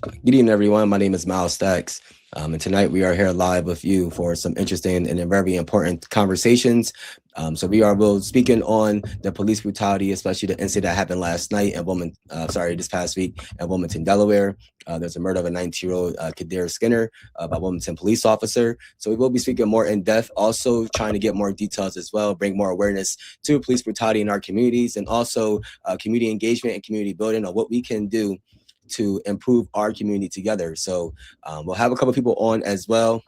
Good evening, everyone. My name is Miles Stacks. And tonight we are here live with you for some interesting and very important conversations. Will speaking on the police brutality, especially the incident that happened last night in this past week in Wilmington, Delaware. There's a murder of a 19-year-old Kadir Skinner by Wilmington police officer. So we will be speaking more in depth, also trying to get more details as well, bring more awareness to police brutality in our communities, and also community engagement and community building on what we can do to improve our community together. So we'll have a couple people on as well.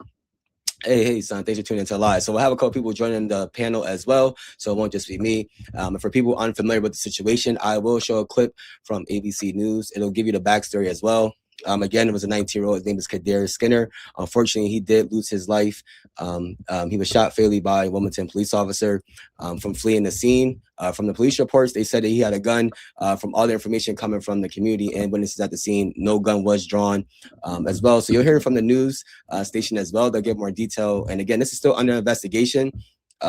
Hey, son, thanks for tuning into live. So we'll have a couple people joining the panel as well. So it won't just be me. And for people unfamiliar with the situation, I will show a clip from ABC News. It'll give you the backstory as well. Again, it was a 19-year-old. His name is Kadir Skinner. Unfortunately, he did lose his life. He was shot fatally by a Wilmington police officer from fleeing the scene. From the police reports, they said that he had a gun. From all the information coming from the community and witnesses at the scene, no gun was drawn as well. So you'll hear from the news station as well. They'll give more detail. And again, this is still under investigation.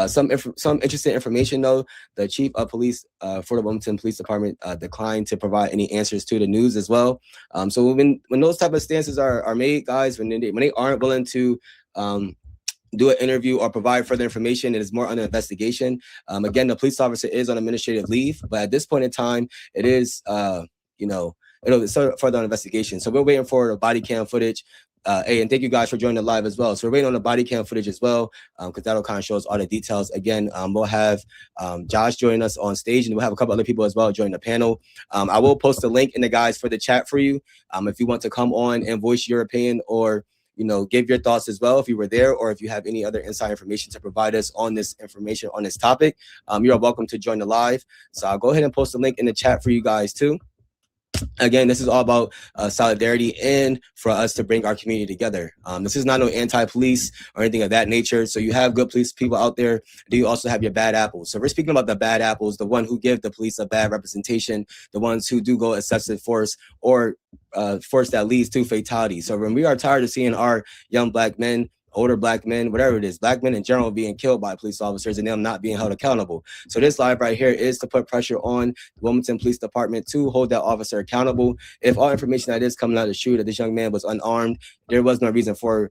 Some interesting information though. The chief of police for the Wilmington Police Department declined to provide any answers to the news as well. So when those type of stances are made, guys, when they aren't willing to do an interview or provide further information, it is more under investigation. Again, the police officer is on administrative leave, but at this point in time, it is it's further on investigation. So we're waiting for the body cam footage. And thank you guys for joining the live as well. So we're waiting on the body cam footage as well, because that'll kind of show us all the details. Again, we'll have Josh joining us on stage, and we'll have a couple other people as well join the panel. I will post a link in the guys for the chat for you if you want to come on and voice your opinion or give your thoughts as well if you were there, or if you have any other inside information to provide us on this information on this topic. You're welcome to join the live. So I'll go ahead and post a link in the chat for you guys too. Again, this is all about solidarity and for us to bring our community together. This is not no anti-police or anything of that nature. So you have good police people out there. Do you also have your bad apples? So we're speaking about the bad apples, the one who give the police a bad representation, the ones who do go excessive force or force that leads to fatality. So when we are tired of seeing our young black men, older black men, whatever it is, black men in general being killed by police officers and them not being held accountable. So this live right here is to put pressure on the Wilmington Police Department to hold that officer accountable. If all information that is coming out is true, that this young man was unarmed, there was no reason for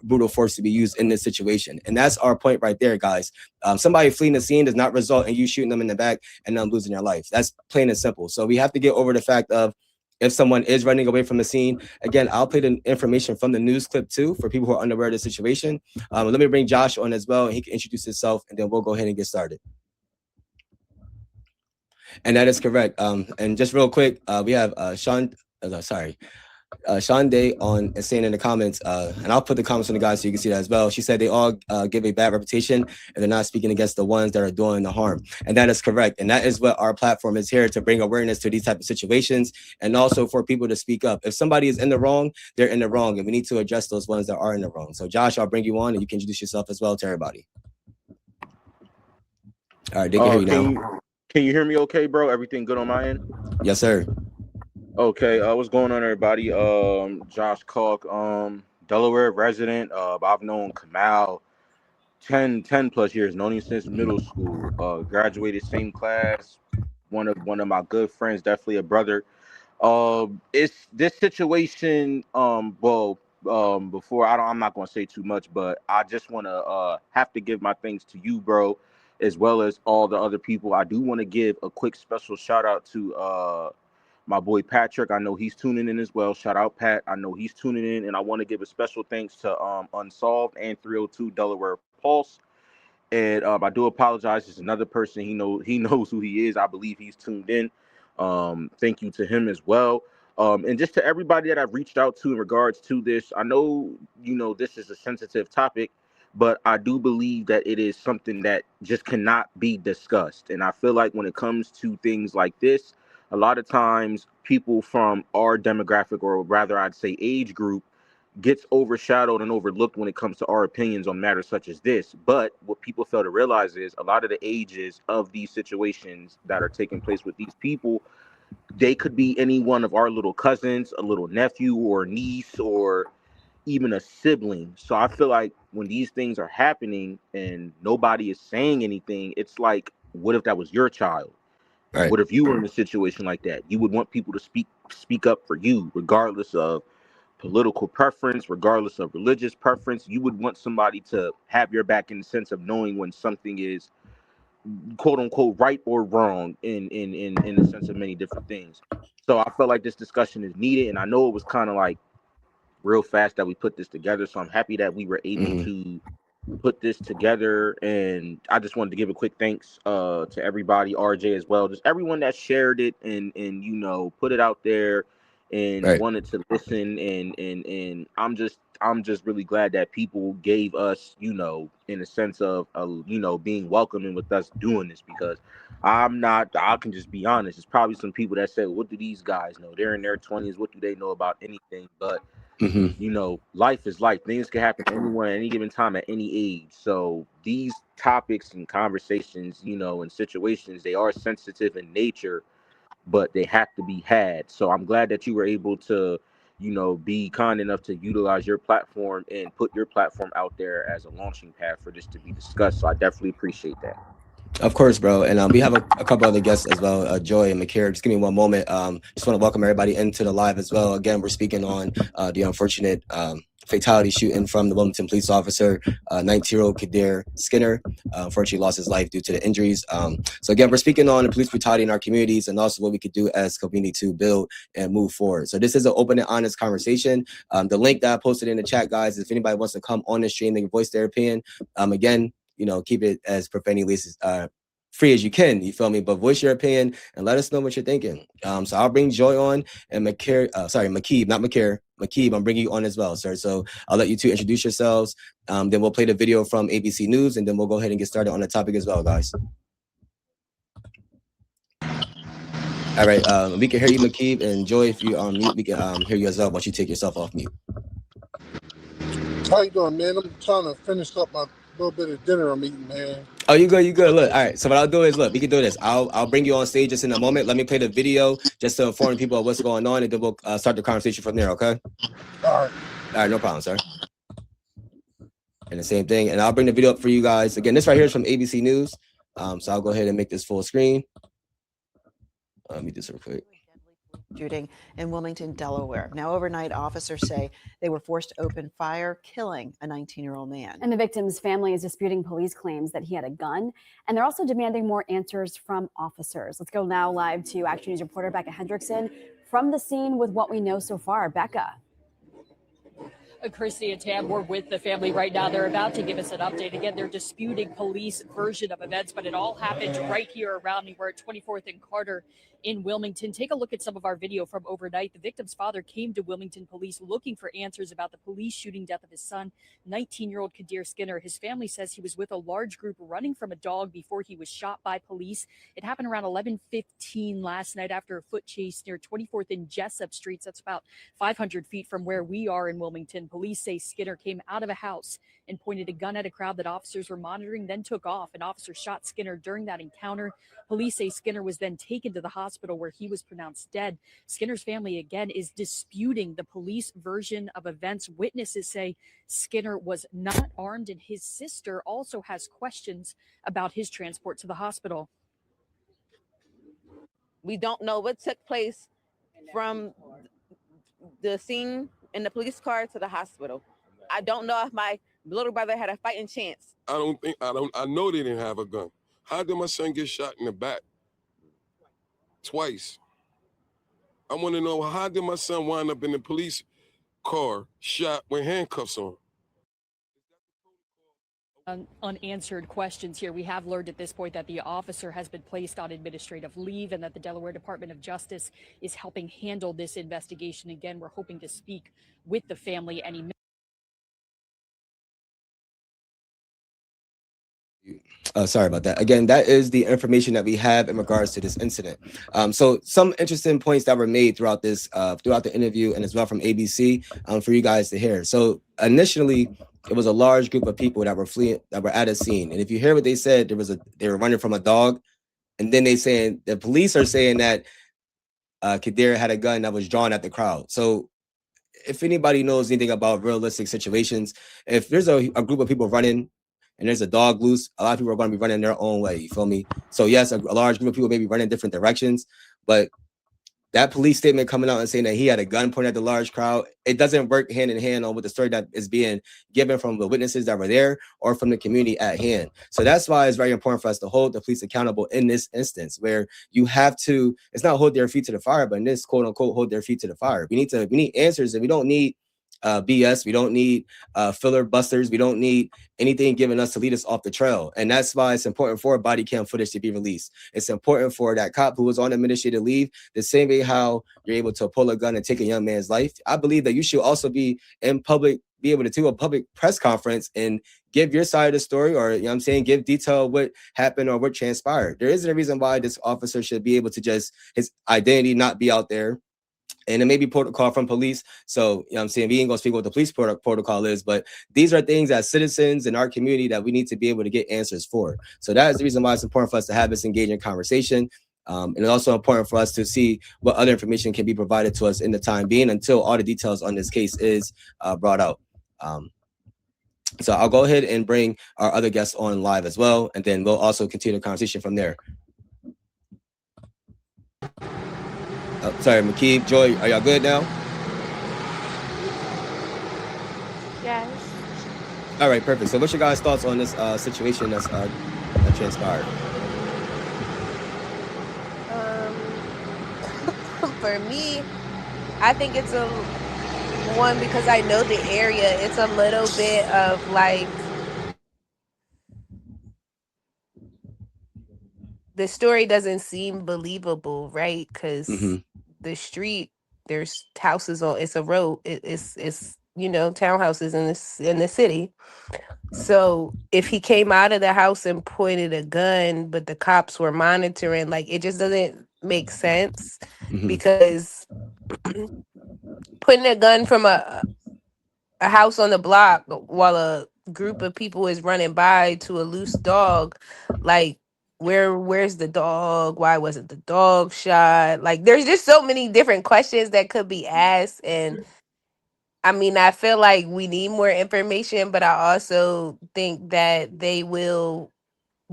brutal force to be used in this situation. And that's our point right there, guys. Somebody fleeing the scene does not result in you shooting them in the back and them losing their life. That's plain and simple. So we have to get over the fact of, if someone is running away from the scene, again, I'll play the information from the news clip too for people who are unaware of the situation. Let me bring Josh on as well. He can introduce himself, and then we'll go ahead and get started. And that is correct. And just real quick, we have Sean Day on and saying in the comments, and I'll put the comments on the guys so you can see that as well. She said they all give a bad reputation and they're not speaking against the ones that are doing the harm. And that is correct. And that is what our platform is here to bring awareness to these type of situations, and also for people to speak up. If somebody is in the wrong, they're in the wrong, and we need to address those ones that are in the wrong. So Josh, I'll bring you on and you can introduce yourself as well to everybody. All right, they can hear you now. Can you hear me okay, bro? Everything good on my end? Yes, sir. Okay, what's going on, everybody? Josh Kalk, Delaware resident. I've known Kamal 10 plus years, known him since middle school. Graduated same class. One of my good friends, definitely a brother. It's this situation. Before I'm not gonna say too much, but I just want to have to give my thanks to you, bro, as well as all the other people. I do want to give a quick special shout out to my boy Patrick. I know he's tuning in as well. Shout out Pat. I know he's tuning in, and I want to give a special thanks to Unsolved and 302 Delaware Pulse. And I do apologize. It's another person. He knows who he is. I believe he's tuned in. Thank you to him as well. And just to everybody that I've reached out to in regards to this. I know, this is a sensitive topic, but I do believe that it is something that just cannot be discussed. And I feel like when it comes to things like this, a lot of times people from our demographic, or rather I'd say age group, gets overshadowed and overlooked when it comes to our opinions on matters such as this. But what people fail to realize is a lot of the ages of these situations that are taking place with these people, they could be any one of our little cousins, a little nephew or niece, or even a sibling. So I feel like when these things are happening and nobody is saying anything, it's like, what if that was your child? Right. What if you were in a situation like that? You would want people to speak up for you, regardless of political preference, regardless of religious preference. You would want somebody to have your back in the sense of knowing when something is quote unquote right or wrong in the sense of many different things. So I felt like this discussion is needed, and I know it was kind of like real fast that we put this together. So I'm happy that we were able to put this together. And I just wanted to give a quick thanks to everybody, RJ as well, just everyone that shared it and put it out there and Right. wanted to listen. And I'm just really glad that people gave us, in a sense of being welcoming with us doing this, because I can just be honest. There's probably some people that say, what do these guys know? They're in their 20s. What do they know about anything? But life is life. Things can happen to anyone at any given time at any age. So these topics and conversations, and situations, they are sensitive in nature, but they have to be had. So I'm glad that you were able to, be kind enough to utilize your platform and put your platform out there as a launching pad for this to be discussed. So I definitely appreciate that. Of course, bro. And we have a couple other guests as well, Joy and McCare. Just give me one moment. Just want to welcome everybody into the live as well. Again, we're speaking on the unfortunate fatality shooting from the Wilmington police officer, 19-year-old Kadir Skinner. Unfortunately lost his life due to the injuries. So again, we're speaking on the police brutality in our communities and also what we could do as a community to build and move forward. So this is an open and honest conversation. The link that I posted in the chat, guys, if anybody wants to come on the stream, they can voice their opinion. Again, keep it as profanity free as you can, you feel me? But voice your opinion and let us know what you're thinking. So I'll bring Joy on and Makib, not McCare. Makib, I'm bringing you on as well, sir. So I'll let you two introduce yourselves. Then we'll play the video from ABC News, and then we'll go ahead and get started on the topic as well, guys. All right, we can hear you, Makib, and Joy, if you on mute, we can hear you as well once you take yourself off mute. How you doing, man? I'm trying to finish up my little bit of dinner I'm eating, man. Oh, you good, you good. Look, all right. So what I'll do is, look, we can do this. I'll bring you on stage just in a moment. Let me play the video just to inform people of what's going on, and then we'll start the conversation from there, okay? All right, no problem, sir. And the same thing, and I'll bring the video up for you guys. Again, this right here is from ABC News. So I'll go ahead and make this full screen. Let me do this real quick. Shooting in Wilmington, Delaware. Now, overnight, officers say they were forced to open fire, killing a 19-year-old man. And the victim's family is disputing police claims that he had a gun, and they're also demanding more answers from officers. Let's go now live to Action News reporter Becca Hendrickson from the scene with what we know so far. Becca. Christy and Tam, we're with the family right now. They're about to give us an update. Again, they're disputing police version of events, but it all happened right here around me. We're at 24th and Carter in Wilmington. Take a look at some of our video from overnight. The victim's father came to Wilmington police looking for answers about the police shooting death of his son, 19-year-old Kadir Skinner. His family says he was with a large group running from a dog before he was shot by police. It happened around 11:15 last night after a foot chase near 24th and Jessup Streets. That's about 500 feet from where we are in Wilmington. Police say Skinner came out of a house and pointed a gun at a crowd that officers were monitoring, then took off. An officer shot Skinner during that encounter. Police say Skinner was then taken to the hospital where he was pronounced dead. Skinner's family, again, is disputing the police version of events. Witnesses say Skinner was not armed, and his sister also has questions about his transport to the hospital. We don't know what took place from the scene in the police car to the hospital. I don't know if my little brother had a fighting chance. I know they didn't have a gun. How did my son get shot in the back? Twice. I want to know, how did my son wind up in the police car shot with handcuffs on? Unanswered questions here. We have learned at this point that the officer has been placed on administrative leave and that the Delaware Department of Justice is helping handle this investigation. Again, we're hoping to speak with the family any minute. Sorry about that. Again, that is the information that we have in regards to this incident. So some interesting points that were made throughout this, throughout the interview, and as well from ABC, for you guys to hear. So initially, it was a large group of people that were fleeing, that were at a scene. And if you hear what they said, they were running from a dog, and then the police are saying that Kadir had a gun that was drawn at the crowd. So if anybody knows anything about realistic situations, if there's a group of people running and there's a dog loose, a lot of people are going to be running their own way. You feel me? So yes, a large group of people may be running different directions, but that police statement coming out and saying that he had a gun pointed at the large crowd, it doesn't work hand in hand on with the story that is being given from the witnesses that were there or from the community at hand. So that's why it's very important for us to hold the police accountable in this instance, where you have to, it's not hold their feet to the fire, but in this quote unquote, hold their feet to the fire. We need answers, and we don't need BS. We don't need filler busters. We don't need anything giving us to lead us off the trail. And that's why it's important for body cam footage to be released. It's important for that cop who was on administrative leave, the same way how you're able to pull a gun and take a young man's life. I believe that you should also be in public, be able to do a public press conference and give your side of the story, or, you know what I'm saying, give detail what happened or what transpired. There isn't a reason why this officer should be able to just, his identity not be out there. And it may be protocol from police. So, you know what I'm saying, we ain't gonna speak what the police protocol is, but these are things as citizens in our community that we need to be able to get answers for. So that is the reason why it's important for us to have this engaging conversation. And it's also important for us to see what other information can be provided to us in the time being until all the details on this case is brought out. So I'll go ahead and bring our other guests on live as well, and then we'll also continue the conversation from there. Sorry, McKee, Joy, are y'all good now? Yes. All right, perfect. So what's your guys' thoughts on this situation that transpired? For me, I think it's a one, because I know the area. It's a little bit of like, the story doesn't seem believable, right? Because the street, there's houses on, it's a road, it's you know, townhouses in the city. So if he came out of the house and pointed a gun, but the cops were monitoring, like, it just doesn't make sense. Because putting a gun from a house on the block while a group of people is running by to a loose dog, like, where's the dog? Why wasn't the dog shot? Like, there's just so many different questions that could be asked. And I mean, I feel like we need more information, but I also think that they will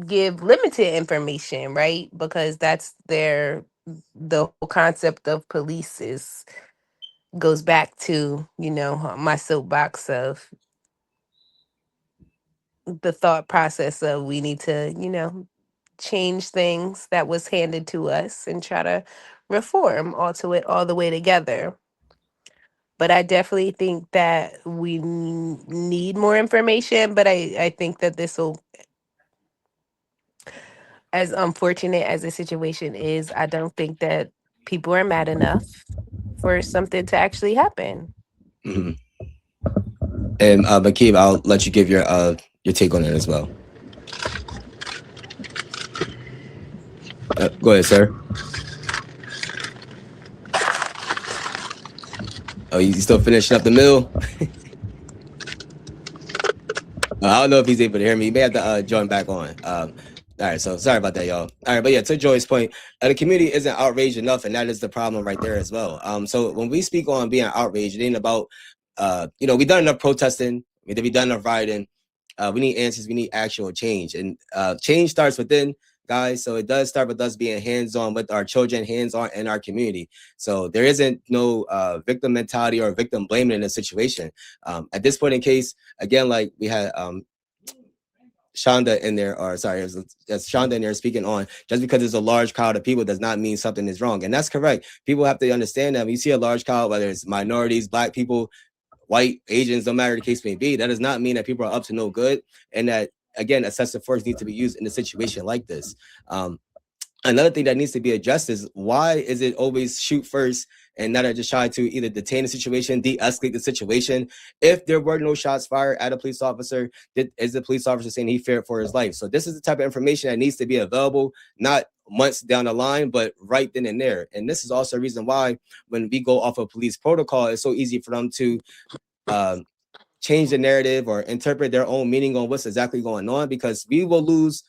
give limited information, right? Because that's the whole concept of police goes back to, you know, my soapbox of the thought process of we need to, you know, change things that was handed to us and try to reform all the way together. But I definitely think that we need more information. But I think that this will, as unfortunate as the situation is, I don't think that people are mad enough for something to actually happen. And Makib, I'll let you give your take on it as well. Go ahead, sir. Oh, you still finishing up the meal? I don't know if he's able to hear me. He may have to join back on. All right, so sorry about that, y'all. All right, but yeah, to Joy's point, the community isn't outraged enough, and that is the problem right there as well. So when we speak on being outraged, it ain't about, you know, we've done enough protesting, we've done enough rioting. We need answers, we need actual change, and change starts within, guys. So it does start with us being hands-on with our children, hands-on in our community. So there isn't no victim mentality or victim blaming in this situation. At this point in case, again, like we had Shonda in there, or sorry, it's Shonda in there speaking on, just because there's a large crowd of people does not mean something is wrong. And that's correct. People have to understand that when you see a large crowd, whether it's minorities, Black people, white, Asians, no matter the case may be, that does not mean that people are up to no good. And that, again, excessive force needs to be used in a situation like this. Another thing that needs to be addressed is, why is it always shoot first and not just try to either detain the situation, de-escalate the situation? If there were no shots fired at a police officer, is the police officer saying he feared for his life? So this is the type of information that needs to be available, not months down the line, but right then and there. And this is also a reason why when we go off of police protocol, it's so easy for them to change the narrative or interpret their own meaning on what's exactly going on, because we will lose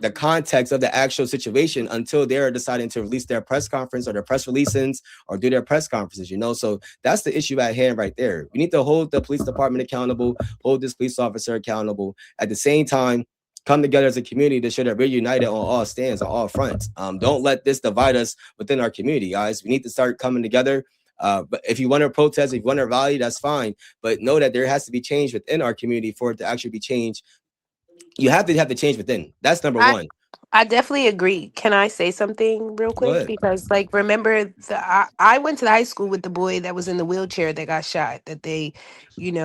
the context of the actual situation until they're deciding to release their press conference or their press releases or do their press conferences, you know? So that's the issue at hand right there. We need to hold the police department accountable, hold this police officer accountable. At the same time, come together as a community to show that we're united on all stands, on all fronts. Don't let this divide us within our community, guys. We need to start coming together. But if you want to protest, if you want to rally, that's fine. But know that there has to be change within our community for it to actually be changed. You have to change within. That's number one. I definitely agree. Can I say something real Go quick? ahead. Because, like, remember, I went to the high school with the boy that was in the wheelchair that got shot, that they,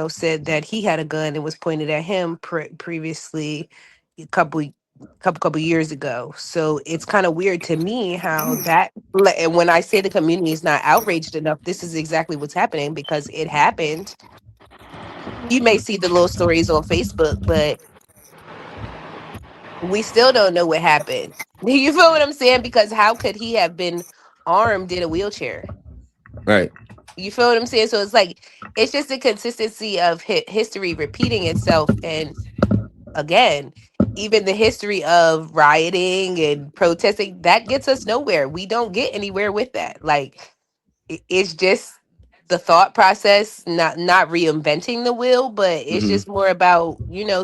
said that he had a gun and was pointed at him previously a couple years ago. So it's kind of weird to me how that, and when I say the community is not outraged enough, this is exactly what's happening because it happened. You may see the little stories on Facebook, but we still don't know what happened. You feel what I'm saying? Because how could he have been armed in a wheelchair? Right. You feel what I'm saying? So it's like, it's just a consistency of history repeating itself. And again, even the history of rioting and protesting, that gets us nowhere. We don't get anywhere with that. Like, it's just the thought process, not reinventing the wheel, but it's just more about,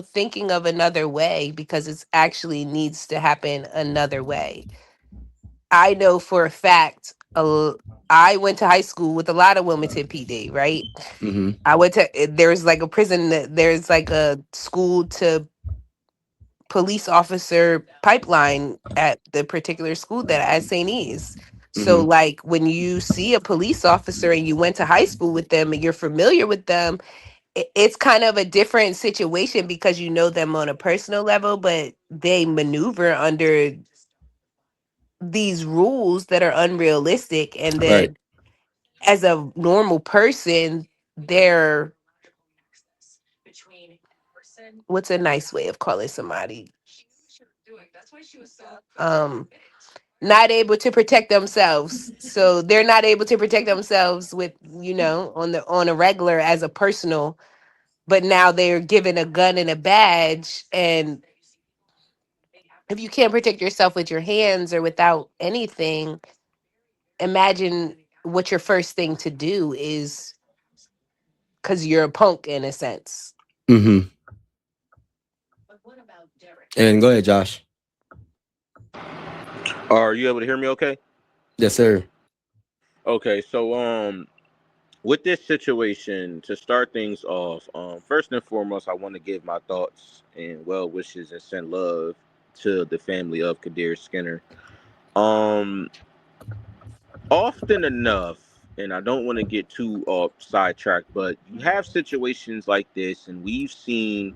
thinking of another way because it actually needs to happen another way. I know for a fact, I went to high school with a lot of Wilmington PD, right? I went to, there's like a prison, there's like a school to police officer pipeline at the particular school that at St. E's. So like when you see a police officer and you went to high school with them and you're familiar with them, it's kind of a different situation because you know them on a personal level, but they maneuver under these rules that are unrealistic. And then as a normal person, they're, what's a nice way of calling somebody? Not able to protect themselves. So they're not able to protect themselves with, on a regular as a personal, but now they're given a gun and a badge. And if you can't protect yourself with your hands or without anything, imagine what your first thing to do is, because you're a punk in a sense. And go ahead, Josh. Are you able to hear me okay? Yes, sir. Okay, so with this situation, to start things off, first and foremost, I want to give my thoughts and well wishes and send love to the family of Kadir Skinner. Often enough, and I don't want to get too sidetracked, but you have situations like this, and we've seen,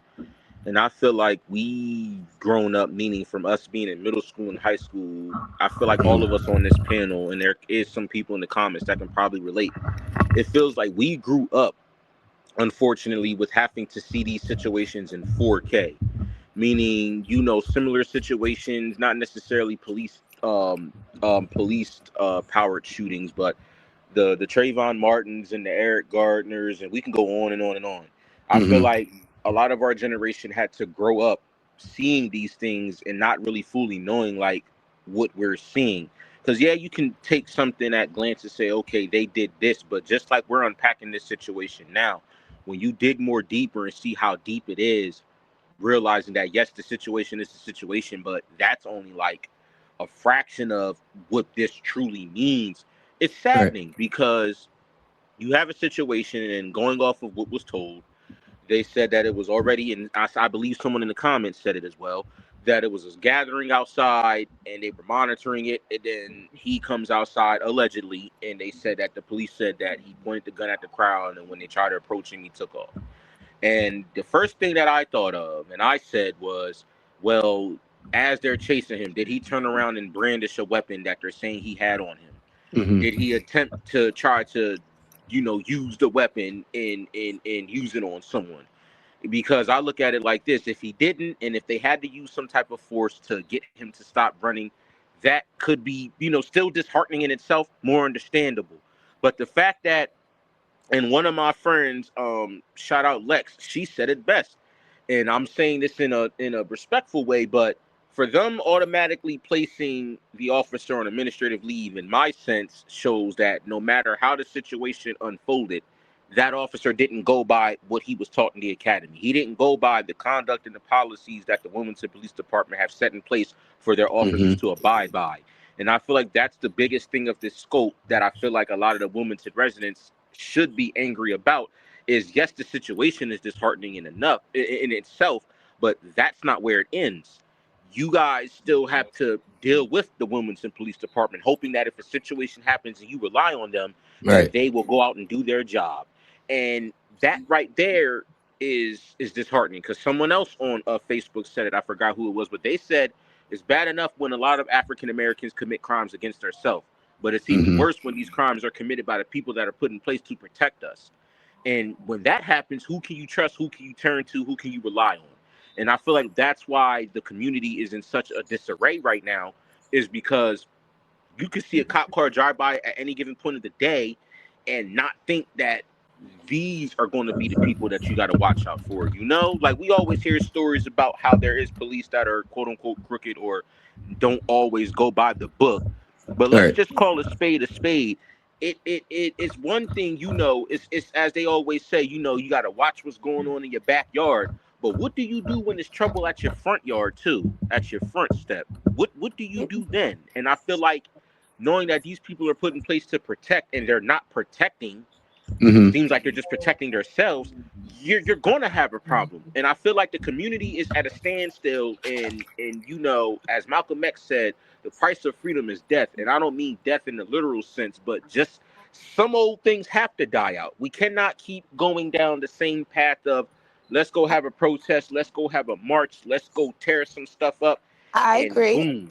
and I feel like we've grown up, meaning from us being in middle school and high school. I feel like all of us on this panel, and there is some people in the comments that can probably relate. It feels like we grew up, unfortunately, with having to see these situations in 4K, meaning, similar situations, not necessarily policed powered shootings, but the Trayvon Martins and the Eric Gardners, and we can go on and on and on. I feel like a lot of our generation had to grow up seeing these things and not really fully knowing like what we're seeing. Because yeah, you can take something at glance and say, okay, they did this, but just like we're unpacking this situation now, when you dig more deeper and see how deep it is, realizing that yes, the situation is the situation, but that's only like a fraction of what this truly means. It's saddening because you have a situation, and going off of what was told, they said that it was already, and I believe someone in the comments said it as well, that it was a gathering outside and they were monitoring it, and then he comes outside allegedly, and they said that the police said that he pointed the gun at the crowd, and when they tried to approach him, he took off. And the first thing that I thought of, and I said was, well, as they're chasing him, did he turn around and brandish a weapon that they're saying he had on him? Did he attempt to try to, use the weapon and use it on someone? Because I look at it like this: if he didn't, and if they had to use some type of force to get him to stop running, that could be, still disheartening in itself, more understandable. But the fact that, and one of my friends, shout out Lex, she said it best, and I'm saying this in a respectful way, but for them automatically placing the officer on administrative leave, in my sense, shows that no matter how the situation unfolded, that officer didn't go by what he was taught in the academy. He didn't go by the conduct and the policies that the Wilmington Police Department have set in place for their officers to abide by. And I feel like that's the biggest thing of this scope that I feel like a lot of the Wilmington residents should be angry about is, yes, the situation is disheartening in itself, but that's not where it ends. You guys still have to deal with the Wilmington Police Department, hoping that if a situation happens and you rely on them, that they will go out and do their job. And that right there is disheartening, because someone else on Facebook said it. I forgot who it was, but they said it's bad enough when a lot of African Americans commit crimes against ourselves, but it's even worse when these crimes are committed by the people that are put in place to protect us. And when that happens, who can you trust? Who can you turn to? Who can you rely on? And I feel like that's why the community is in such a disarray right now, is because you could see a cop car drive by at any given point of the day and not think that these are going to be the people that you got to watch out for. You know, like we always hear stories about how there is police that are quote unquote crooked or don't always go by the book. But let's just call a spade a spade. It's one thing, you know, it's as they always say, you know, you got to watch what's going on in your backyard. But what do you do when there's trouble at your front yard too, at your front step? What do you do then? And I feel like knowing that these people are put in place to protect and they're not protecting, seems like they're just protecting themselves, you're going to have a problem. And I feel like the community is at a standstill. And you know, as Malcolm X said, the price of freedom is death. And I don't mean death in the literal sense, but just some old things have to die out. We cannot keep going down the same path of, let's go have a protest, let's go have a march, let's go tear some stuff up. I And agree. boom.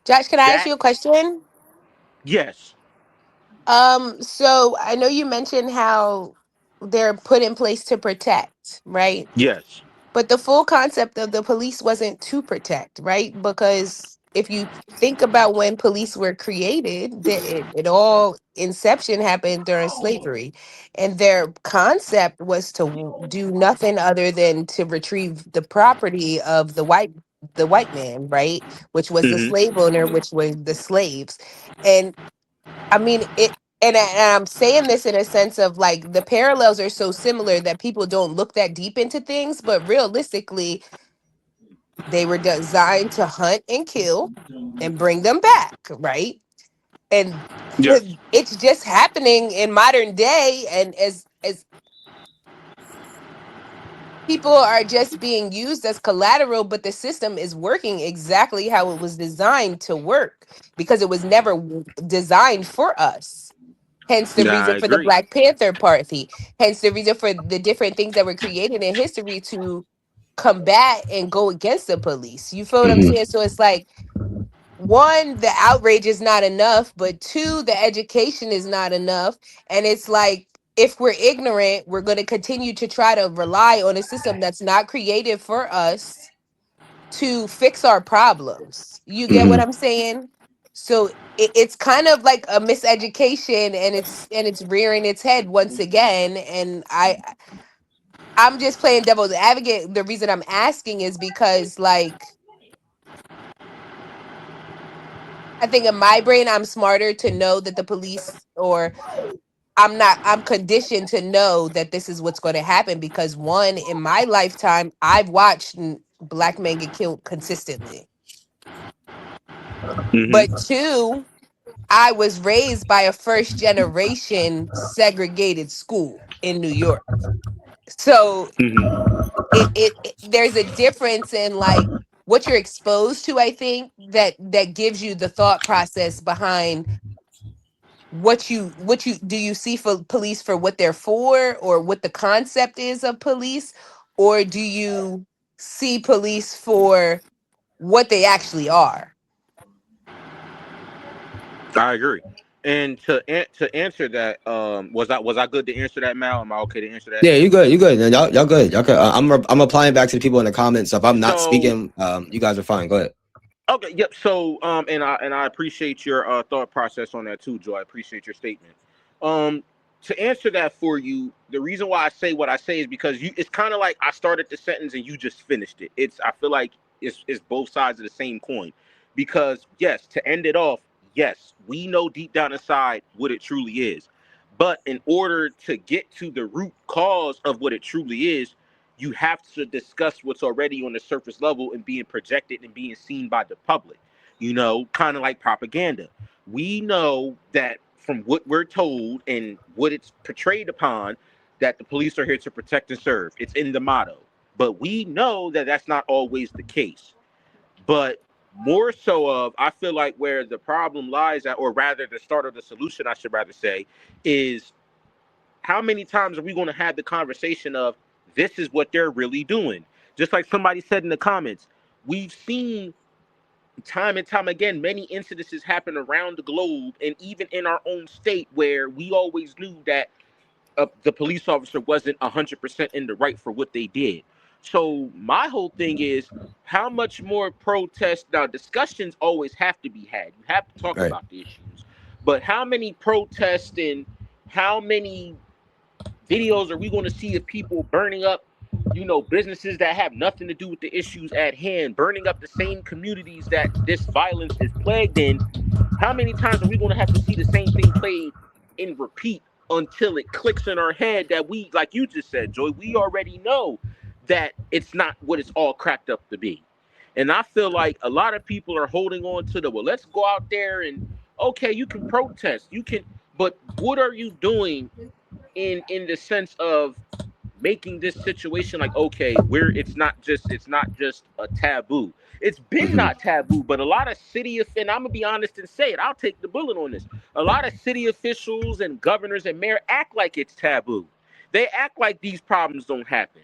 Josh, can I ask you a question? Yes. So I know you mentioned how they're put in place to protect, right? Yes. But the full concept of the police wasn't to protect, right? Because if you think about when police were created, it all inception happened during slavery. And their concept was to do nothing other than to retrieve the property of the white man, right? Which was the slave owner, which was the slaves. And I mean, and I'm saying this in a sense of like the parallels are so similar that people don't look that deep into things, but realistically, they were designed to hunt and kill and bring them back, right? And Yes. it's just happening in modern day, and as people are just being used as collateral, but the system is working exactly how it was designed to work because it was never designed for us. Hence the Nah, I reason for the agree. Black Panther Party. Hence the reason for the different things that were created in history to combat and go against the police. You feel what I'm saying? So it's like, one, the outrage is not enough, but two, the education is not enough. And it's like, if we're ignorant, we're going to continue to try to rely on a system that's not created for us to fix our problems. You get what I'm saying? So it's kind of like a miseducation, and it's rearing its head once again. And I'm just playing devil's advocate. The reason I'm asking is because, like, I think in my brain I'm smarter to know that the police, or I'm conditioned to know that this is what's going to happen because, one, in my lifetime I've watched Black men get killed consistently. But two, I was raised by a first generation segregated school in New York. So it there's a difference in like what you're exposed to, I think, that gives you the thought process behind what you do. You see for police for what they're for, or what the concept is of police, or do you see police for what they actually are? I agree. And to answer that, was I good to answer that, Mal? Am I okay to answer that? Yeah, you good. You good. Y'all good. Y'all good. I'm applying back to the people in the comments. So if I'm not So, speaking, you guys are fine. Go ahead. okay, yep. So, and I appreciate your thought process on that too, Joe. I appreciate your statement. To answer that for you, the reason why I say what I say is because it's kind of like I started the sentence and you just finished it. I feel like is both sides of the same coin. Because yes, to end it off, yes, we know deep down inside what it truly is. But in order to get to the root cause of what it truly is, you have to discuss what's already on the surface level and being projected and being seen by the public. You know, kind of like propaganda. We know that from what we're told and what it's portrayed upon, that the police are here to protect and serve. It's in the motto. But we know that that's not always the case. But more so of, I feel like where the problem lies at, or rather the start of the solution, I should rather say, is how many times are we going to have the conversation of this is what they're really doing? Just like somebody said in the comments, we've seen time and time again, many incidences happen around the globe and even in our own state where we always knew that the police officer wasn't 100% in the right for what they did. So my whole thing is, how much more protest? Now, discussions always have to be had. You have to talk about the issues. But how many protests and how many videos are we going to see of people burning up, you know, businesses that have nothing to do with the issues at hand, burning up the same communities that this violence is plagued in? How many times are we going to have to see the same thing played in repeat until it clicks in our head that we, like you just said, Joy, we already know that it's not what it's all cracked up to be? And I feel like a lot of people are holding on to the, well, let's go out there and, okay, you can protest, you can, but what are you doing in the sense of making this situation like, okay, where it's not just a taboo. It's been not taboo, but a lot of and I'm gonna be honest and say it, I'll take the bullet on this. A lot of city officials and governors and mayors act like it's taboo. They act like these problems don't happen.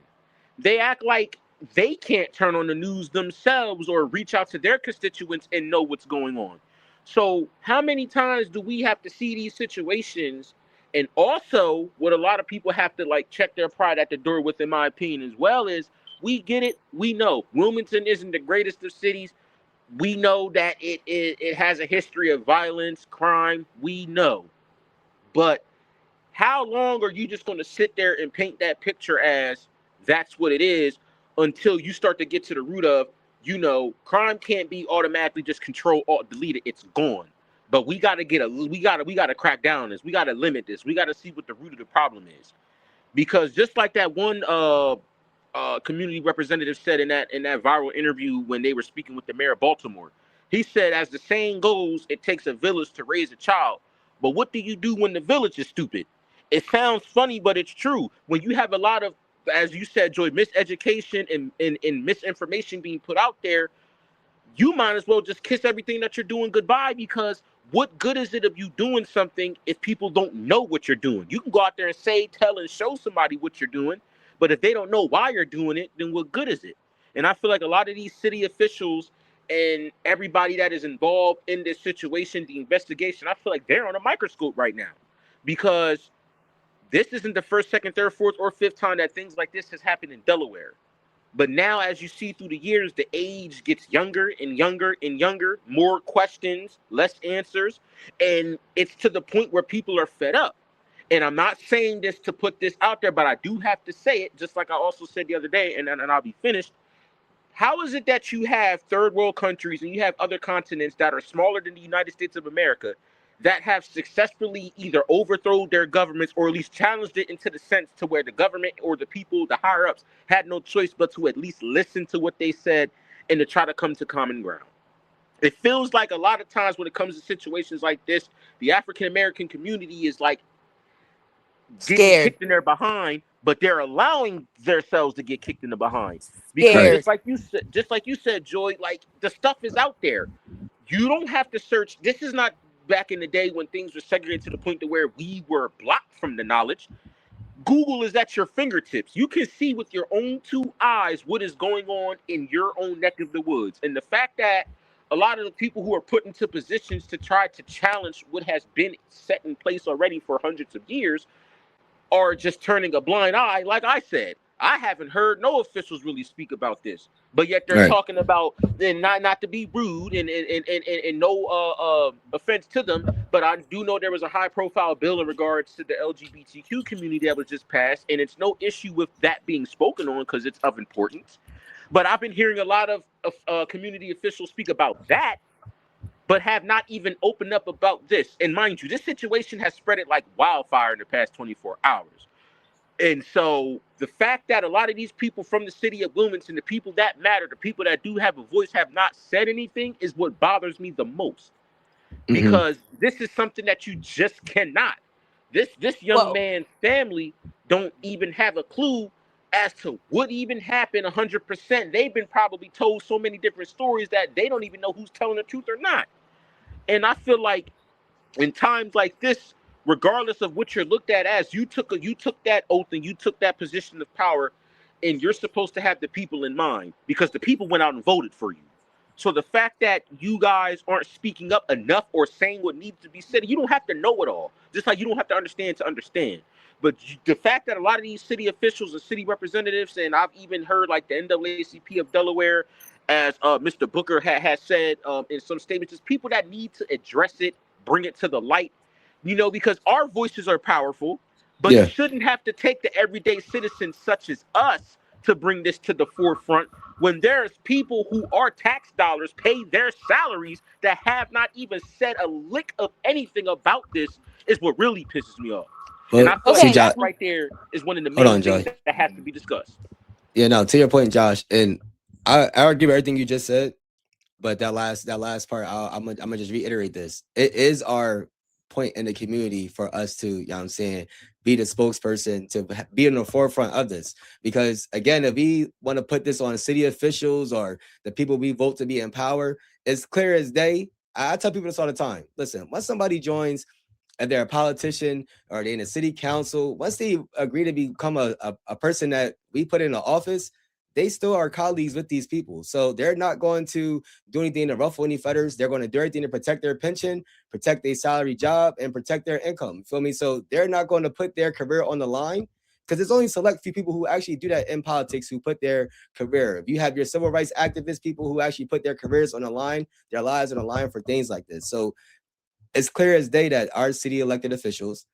They act like they can't turn on the news themselves or reach out to their constituents and know what's going on. So how many times do we have to see these situations? And also, what a lot of people have to like check their pride at the door with, in my opinion, as well, is we get it. We know Wilmington isn't the greatest of cities. We know that it has a history of violence, crime. We know. But how long are you just going to sit there and paint that picture as that's what it is until you start to get to the root of, you know, crime can't be automatically just control, alt, delete it. It's gone. But we got to crack down on this. We got to limit this. We got to see what the root of the problem is. Because just like that one community representative said in that viral interview when they were speaking with the mayor of Baltimore, he said, as the saying goes, it takes a village to raise a child. But what do you do when the village is stupid? It sounds funny, but it's true. When you have a lot of, as you said, Joy, miseducation and misinformation being put out there, you might as well just kiss everything that you're doing goodbye, because what good is it of you doing something if people don't know what you're doing? You can go out there and say, tell, and show somebody what you're doing, but if they don't know why you're doing it, then what good is it? And I feel like a lot of these city officials and everybody that is involved in this situation, the investigation, I feel like they're on a microscope right now, because this isn't the first, second, third, fourth, or fifth time that things like this has happened in Delaware. But now, as you see through the years, the age gets younger and younger and younger, more questions, less answers. And it's to the point where people are fed up. And I'm not saying this to put this out there, but I do have to say it, just like I also said the other day, and I'll be finished. How is it that you have third world countries and you have other continents that are smaller than the United States of America that have successfully either overthrown their governments or at least challenged it into the sense to where the government or the people, the higher ups, had no choice but to at least listen to what they said and to try to come to common ground? It feels like a lot of times when it comes to situations like this, the African-American community is like getting kicked in their behind, but they're allowing themselves to get kicked in the behind. Because just like you said, Joy, like the stuff is out there. You don't have to search. This is not back in the day when things were segregated to the point to where we were blocked from the knowledge. Google is at your fingertips. You can see with your own two eyes what is going on in your own neck of the woods. And the fact that a lot of the people who are put into positions to try to challenge what has been set in place already for hundreds of years are just turning a blind eye. Like I said, I haven't heard no officials really speak about this, but yet they're talking about, and not to be rude and no offense to them, but I do know there was a high profile bill in regards to the LGBTQ community that was just passed, and it's no issue with that being spoken on because it's of importance. But I've been hearing a lot of community officials speak about that, but have not even opened up about this. And mind you, this situation has spread it like wildfire in the past 24 hours. And so the fact that a lot of these people from the city of Wilmington, the people that matter, the people that do have a voice, have not said anything is what bothers me the most. Because this is something that you just cannot. This young man's family don't even have a clue as to what even happened 100%. They've been probably told so many different stories that they don't even know who's telling the truth or not. And I feel like in times like this, regardless of what you're looked at as, you took that oath and you took that position of power, and you're supposed to have the people in mind because the people went out and voted for you. So the fact that you guys aren't speaking up enough or saying what needs to be said, you don't have to know it all. Just like you don't have to understand to understand. But the fact that a lot of these city officials and city representatives, and I've even heard like the NAACP of Delaware, as Mr. Booker has said in some statements, is people that need to address it, bring it to the light, because our voices are powerful, but it shouldn't have to take the everyday citizens such as us to bring this to the forefront when there's people who are tax dollars pay their salaries that have not even said a lick of anything about this is what really pisses me off. Well, and I feel see, like that Josh, right there is one of the hold main on, things Josh. that has to be discussed. Yeah, no, to your point, Josh, and I agree with everything you just said, but that last part, I'm gonna just reiterate this. It is our point in the community for us to, you know what I'm saying, be the spokesperson, to be in the forefront of this. Because again, if we want to put this on city officials or the people we vote to be in power, it's clear as day. I tell people this all the time. Listen, once somebody joins, if they're a politician or they're in a city council, once they agree to become a person that we put in the office, they still are colleagues with these people. So they're not going to do anything to ruffle any feathers. They're going to do everything to protect their pension, protect their salary job, and protect their income. Feel me? So they're not going to put their career on the line, because there's only select few people who actually do that in politics, who put their career. If you have your civil rights activists, people who actually put their careers on the line, their lives on the line for things like this. So it's clear as day that our city elected officials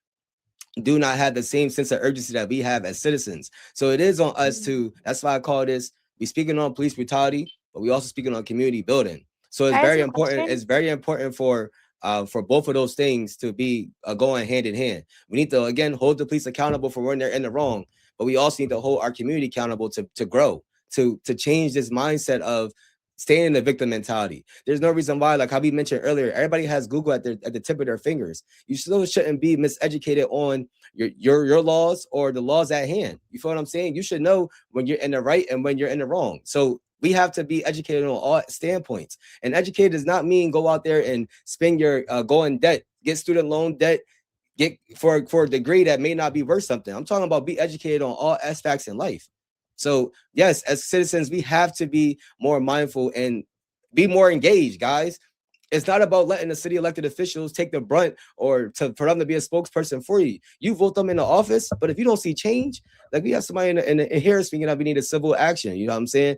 do not have the same sense of urgency that we have as citizens. So it is on us to, that's why I call this, we speaking on police brutality, but we also speaking on community building. So it's very important. It's very important for both of those things to be going hand in hand. We need to, again, hold the police accountable for when they're in the wrong, but we also need to hold our community accountable to grow, to change this mindset of staying in the victim mentality. There's no reason why, like how we mentioned earlier, everybody has Google at the tip of their fingers. You still shouldn't be miseducated on your laws or the laws at hand. You feel what I'm saying? You should know when you're in the right and when you're in the wrong. So we have to be educated on all standpoints. And educated does not mean go out there and spend your go in debt, get student loan debt, get for a degree that may not be worth something. I'm talking about be educated on all aspects in life. So yes, as citizens, we have to be more mindful and be more engaged, guys. It's not about letting the city elected officials take the brunt or for them to be a spokesperson for you. You vote them in the office, but if you don't see change, like we have somebody in here speaking of, we need a civil action. You know what I'm saying?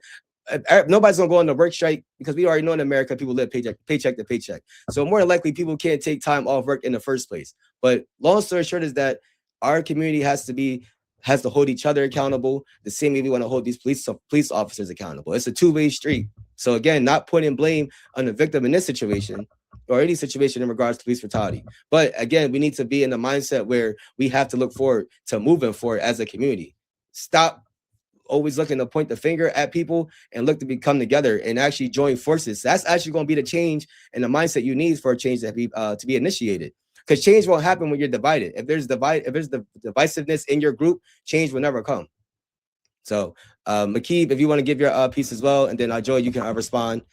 Nobody's gonna go on the work strike because we already know in America people live paycheck to paycheck. So more than likely people can't take time off work in the first place. But long story short is that our community has to hold each other accountable the same way we want to hold these police officers accountable. It's a two-way street. So again, not putting blame on the victim in this situation or any situation in regards to police brutality. But again, we need to be in the mindset where we have to look forward to moving forward as a community. Stop always looking to point the finger at people and look to come together and actually join forces. That's actually going to be the change and the mindset you need for a change to be initiated. Because change won't happen when you're divided. If there's the divisiveness in your group, change will never come. So, Makib, if you want to give your piece as well, and then Joy, you can respond.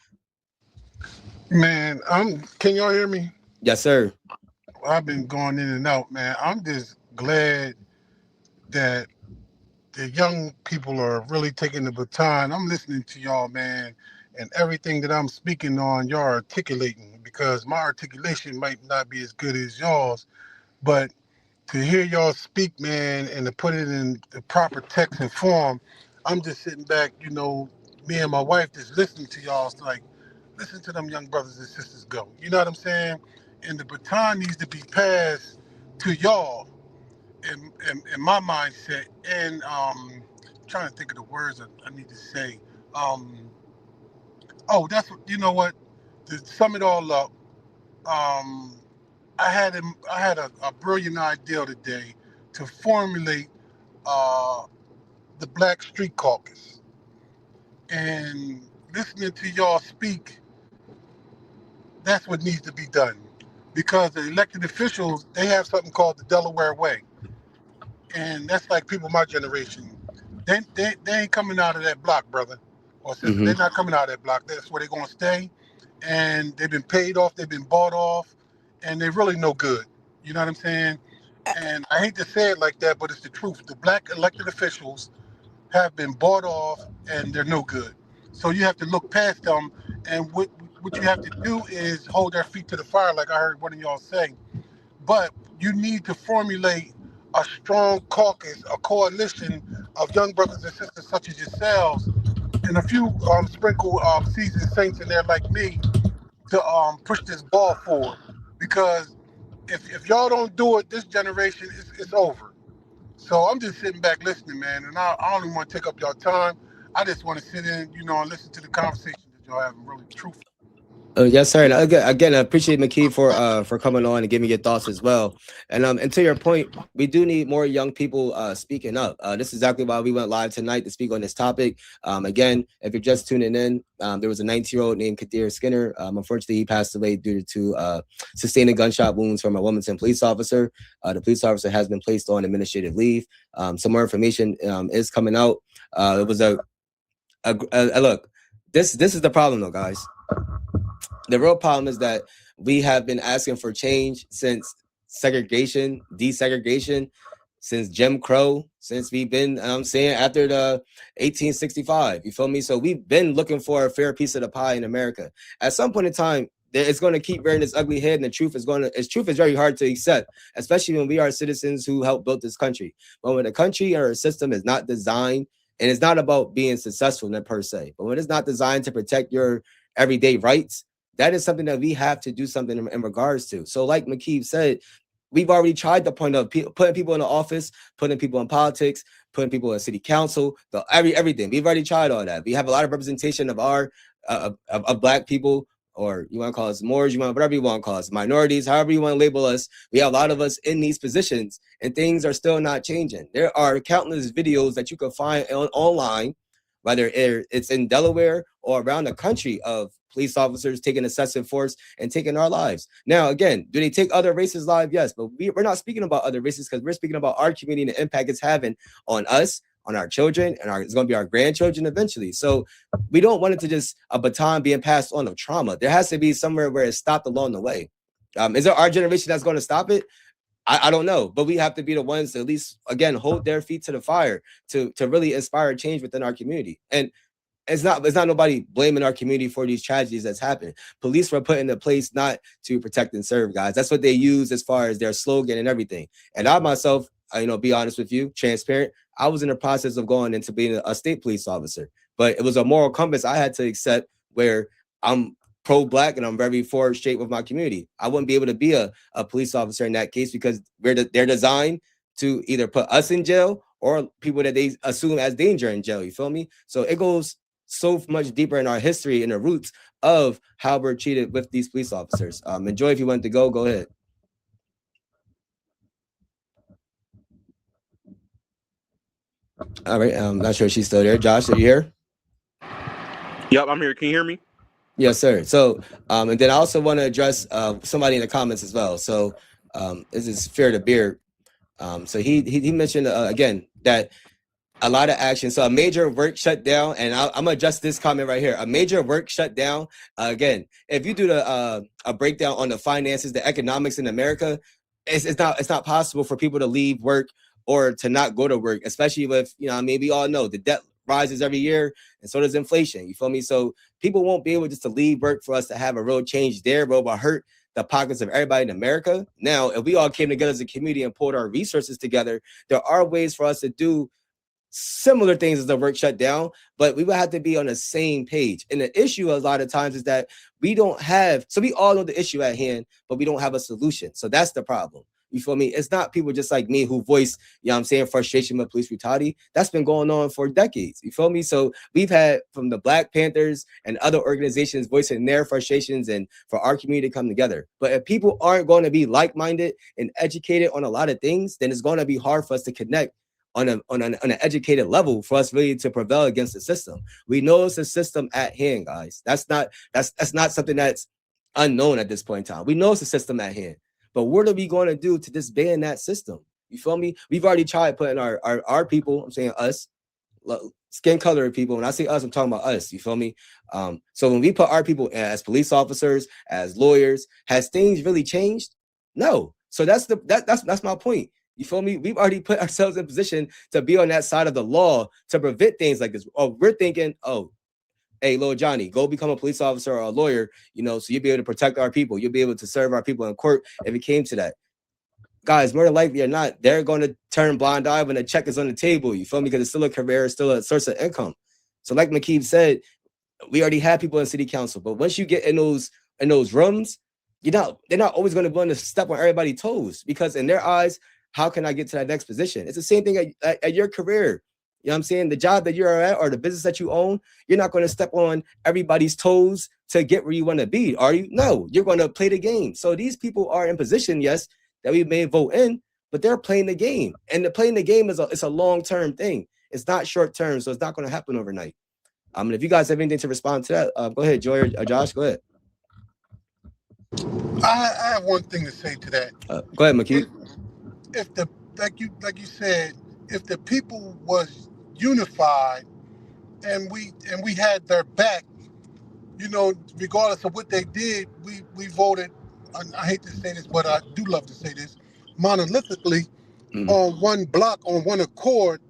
Man, can y'all hear me? Yes, sir. I've been going in and out, man. I'm just glad that the young people are really taking the baton. I'm listening to y'all, man, and everything that I'm speaking on, y'all are articulating, because my articulation might not be as good as y'all's, but to hear y'all speak, man, and to put it in the proper text and form, I'm just sitting back, me and my wife just listening to y'all. It's like, listen to them young brothers and sisters go. You know what I'm saying? And the baton needs to be passed to y'all in my mindset. And trying to think of the words I need to say. Oh, that's you know what? To sum it all up, um, I had a brilliant idea today to formulate uh, the Black Street Caucus, and listening to y'all speak, that's what needs to be done, because the elected officials, they have something called the Delaware Way, and that's like people my generation. They ain't coming out of that block, brother or sister. They're not coming out of that block. That's where they're gonna stay, and they've been paid off, they've been bought off, and they're really no good. You know what I'm saying? And I hate to say it like that, but it's the truth. The black elected officials have been bought off, and they're no good. So you have to look past them, and what you have to do is hold their feet to the fire, like I heard one of y'all say. But you need to formulate a strong caucus, a coalition of young brothers and sisters such as yourselves, and a few sprinkle seasoned saints in there like me to push this ball forward. Because if y'all don't do it, this generation it's over. So I'm just sitting back listening, man, and I don't even want to take up y'all time. I just want to sit in, and listen to the conversation that y'all having, really truthfully. Yes, sir. And again, I appreciate McKee for coming on and giving your thoughts as well. And to your point, we do need more young people speaking up. This is exactly why we went live tonight to speak on this topic. Again, if you're just tuning in, there was a 19-year-old named Kadir Skinner. Unfortunately, he passed away due to sustaining gunshot wounds from a Wilmington police officer. The police officer has been placed on administrative leave. Some more information is coming out. It was a look. This is the problem, though, guys. The real problem is that we have been asking for change since segregation, desegregation, since Jim Crow, since we've been saying after the 1865. You feel me? So we've been looking for a fair piece of the pie in America. At some point in time, it's going to keep rearing its ugly head, and the truth is very hard to accept, especially when we are citizens who helped build this country. But when a country or a system is not designed, and it's not about being successful per se, but when it's not designed to protect your everyday rights, that is something that we have to do something in regards to. So like McKee said, we've already tried the point of putting people in the office, putting people in politics, putting people in city council, everything. We've already tried all that. We have a lot of representation of our of black people, or you want to call us Moors, whatever you want to call us, minorities, however you want to label us. We have a lot of us in these positions, and things are still not changing. There are countless videos that you can find online, whether it's in Delaware or around the country, of police officers taking excessive force and taking our lives. Now, again, do they take other races' lives? Yes, but we're not speaking about other races, because we're speaking about our community and the impact it's having on us, on our children, and it's going to be our grandchildren eventually. So we don't want it to just a baton being passed on of trauma. There has to be somewhere where it's stopped along the way. Is it our generation that's going to stop it? I don't know, but we have to be the ones to at least, again, hold their feet to the fire to really inspire change within our community. And it's not nobody blaming our community for these tragedies that's happened. Police were put into place not to protect and serve, guys. That's what they use as far as their slogan and everything. And I myself, be honest with you, transparent, I was in the process of going into being a state police officer, but it was a moral compass I had to accept, where I'm pro-black and I'm very forward straight with my community. I wouldn't be able to be a police officer in that case, because they're designed to either put us in jail or people that they assume as danger in jail. You feel me? So it goes so much deeper in our history and the roots of how we're treated with these police officers. Joy, if you want to go ahead. All right, I'm not sure if she's still there. Josh, are you here? Yep, I'm here. Can you hear me? Yes, sir. So, and then I also want to address somebody in the comments as well. So, this is Fear the Beard. So he mentioned again that a lot of action. So a major work shutdown, and I'm gonna adjust this comment right here. A major work shutdown. Again, if you do a breakdown on the finances, the economics in America, it's not possible for people to leave work or to not go to work, especially with, we all know the debt rises every year, and so does inflation. You feel me? So people won't be able just to leave work for us to have a real change there, bro, but hurt the pockets of everybody in America. Now, if we all came together as a community and pulled our resources together, there are ways for us to do similar things as the work shut down, but we would have to be on the same page. And the issue a lot of times is that we all know the issue at hand, but we don't have a solution. So that's the problem. You feel me? It's not people just like me who voice, you know what I'm saying, frustration with police brutality. That's been going on for decades. You feel me? So we've had from the Black Panthers and other organizations voicing their frustrations and for our community to come together. But if people aren't going to be like-minded and educated on a lot of things, then it's going to be hard for us to connect on an educated level for us really to prevail against the system. We know it's a system at hand, guys. That's not something that's unknown at this point in time. We know it's a system at hand. But what are we going to do to disband that system? You feel me? We've already tried putting our people, I'm saying us, skin color people. When I say us, I'm talking about us. You feel me? So when we put our people as police officers, as lawyers, has things really changed? No. So that's my point. You feel me? We've already put ourselves in position to be on that side of the law to prevent things like this. Oh, we're thinking, oh, hey, Lil Johnny, go become a police officer or a lawyer, you know, so you'll be able to protect our people. You'll be able to serve our people in court if it came to that. Guys, more than likely or not, they're going to turn blind eye when the check is on the table. You feel me? Because it's still a career, it's still a source of income. So like Makib said, we already have people in city council. But once you get in those rooms, they're not always going to want to step on everybody's toes, because in their eyes, how can I get to that next position? It's the same thing at your career. You know what I'm saying? The job that you're at or the business that you own, you're not going to step on everybody's toes to get where you want to be, are you? No, you're going to play the game. So these people are in position, yes, that we may vote in, but they're playing the game. And playing the game it's a long-term thing. It's not short-term, so it's not going to happen overnight. If you guys have anything to respond to that, go ahead, Joy or Josh, go ahead. I have one thing to say to that. Go ahead, McKee. If the like you said, if the people was unified and we had their back, you know, regardless of what they did, we voted. I hate to say this, but I do love to say this, monolithically on one block, on one accord,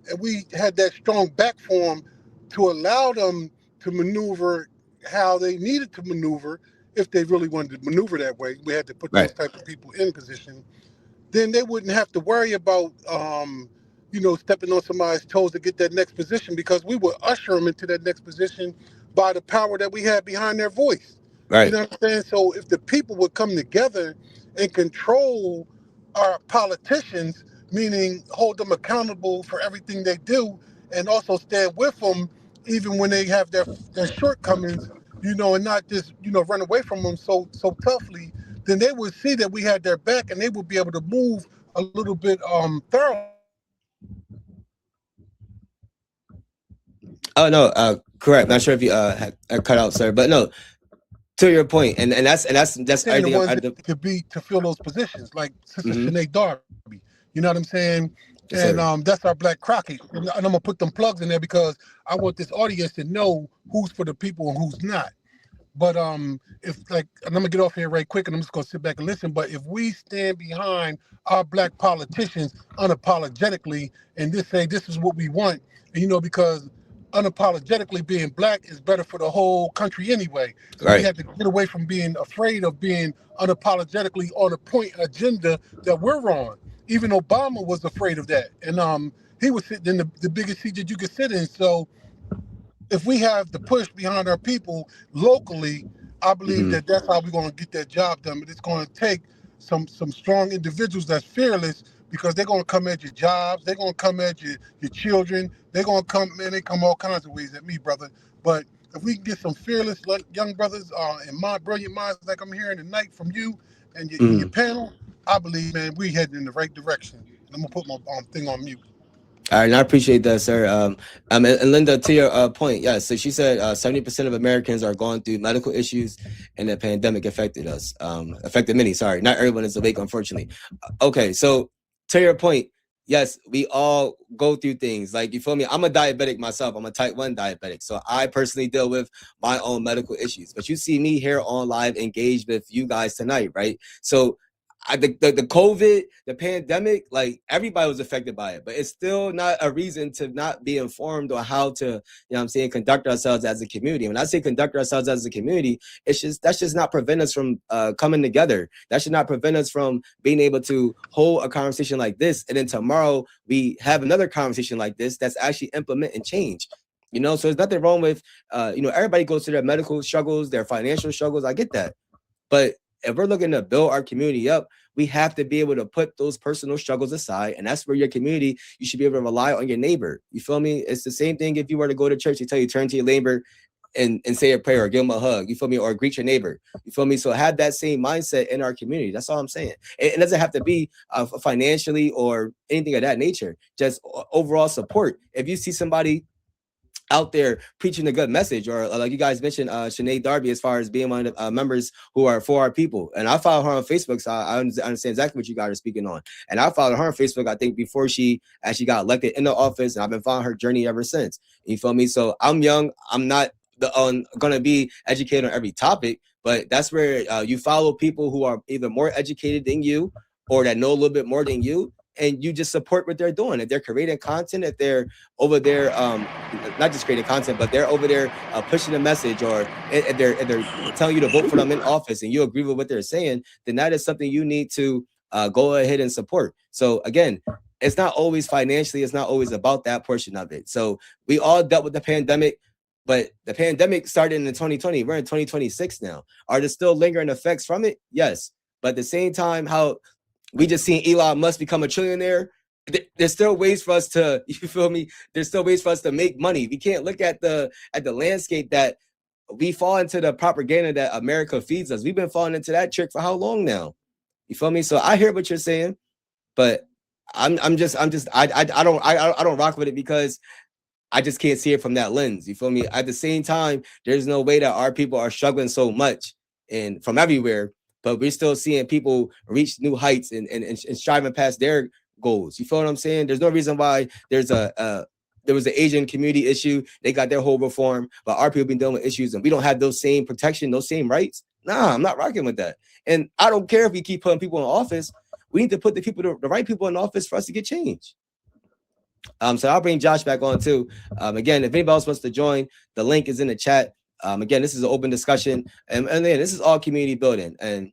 and we had that strong back for them to allow them to maneuver how they needed to maneuver. If they really wanted to maneuver that way, we had to put those type of people in position. Then they wouldn't have to worry about, stepping on somebody's toes to get that next position, because we would usher them into that next position by the power that we had behind their voice. Right. You know what I'm saying? So if the people would come together and control our politicians, meaning hold them accountable for everything they do, and also stand with them even when they have their shortcomings, and not just, run away from them so toughly, then they would see that we had their back and they would be able to move a little bit thorough. Oh no, correct. Not sure if you had cut out, sir, but no. To your point, and that's everything. The ones that could be to fill those positions, like Sister Sinead Darby. You know what I'm saying? Yes, and that's our Black Crockett. And I'm gonna put them plugs in there because I want this audience to know who's for the people and who's not. But if and I'm gonna get off here right quick, and I'm just gonna sit back and listen. But if we stand behind our Black politicians unapologetically and just say this is what we want, and, because unapologetically being Black is better for the whole country anyway. So we have to get away from being afraid of being unapologetically on a point agenda that we're on. Even Obama was afraid of that, and he was sitting in the biggest seat that you could sit in. So if we have the push behind our people locally, I believe that that's how we're going to get that job done. But it's going to take some strong individuals that's fearless, because they're going to come at your jobs. They're going to come at your children. They're going to come, man, they come all kinds of ways at me, brother. But if we can get some fearless young brothers and my brilliant minds like I'm hearing tonight from you and your panel, I believe, man, we heading in the right direction. I'm going to put my thing on mute. All right, and I appreciate that, sir. And Linda, to your point, yeah. So she said 70% of Americans are going through medical issues, and the pandemic affected us. Affected many. Sorry, not everyone is awake, unfortunately. Okay, so to your point, yes, we all go through things. Like, you feel me? I'm a diabetic myself. I'm a type 1 diabetic, so I personally deal with my own medical issues. But you see me here on live, engaged with you guys tonight, right? So the COVID, the pandemic, like, everybody was affected by it, but it's still not a reason to not be informed on how to, conduct ourselves as a community. When I say conduct ourselves as a community, that's just not prevent us from coming together. That should not prevent us from being able to hold a conversation like this, and then tomorrow we have another conversation like this that's actually implement and change. So there's nothing wrong with, everybody goes through their medical struggles, their financial struggles. I get that, but if we're looking to build our community up, we have to be able to put those personal struggles aside. And that's where your community, you should be able to rely on your neighbor. You feel me? It's the same thing if you were to go to church, they tell you turn to your neighbor and say a prayer or give them a hug. You feel me? Or greet your neighbor. You feel me? So have that same mindset in our community. That's all I'm saying. It doesn't have to be financially or anything of that nature. Just overall support. If you see somebody out there preaching a good message, or like you guys mentioned, Sinead Darby, as far as being one of the members who are for our people. And I follow her on Facebook, so I understand exactly what you guys are speaking on. And I followed her on Facebook, I think, before she actually got elected in the office, and I've been following her journey ever since. You feel me? So I'm young. I'm not going to be educated on every topic, but that's where you follow people who are either more educated than you or that know a little bit more than you, and you just support what they're doing. If they're creating content, if they're over there, not just creating content, but they're over there pushing a message, or if they're telling you to vote for them in office and you agree with what they're saying, then that is something you need to go ahead and support. So again, it's not always financially, it's not always about that portion of it. So we all dealt with the pandemic, but the pandemic started in 2020. We're in 2026 now. Are there still lingering effects from it? Yes. But at the same time, how we just seen Elon Musk become a trillionaire, there's still ways for us to, you feel me? There's still ways for us to make money. We can't look at the landscape that we fall into the propaganda that America feeds us. We've been falling into that trick for how long now? You feel me? So I hear what you're saying, but I don't rock with it because I just can't see it from that lens. You feel me? At the same time, there's no way that our people are struggling so much and from everywhere, but we're still seeing people reach new heights and striving past their goals. You feel what I'm saying? There's no reason why there was an Asian community issue. They got their whole reform, but our people been dealing with issues and we don't have those same protection, those same rights. Nah, I'm not rocking with that. And I don't care if we keep putting people in office. We need to put the right people in office for us to get change. So I'll bring Josh back on too. Again, if anybody else wants to join, the link is in the chat. Again, this is an open discussion, and then this is all community building. And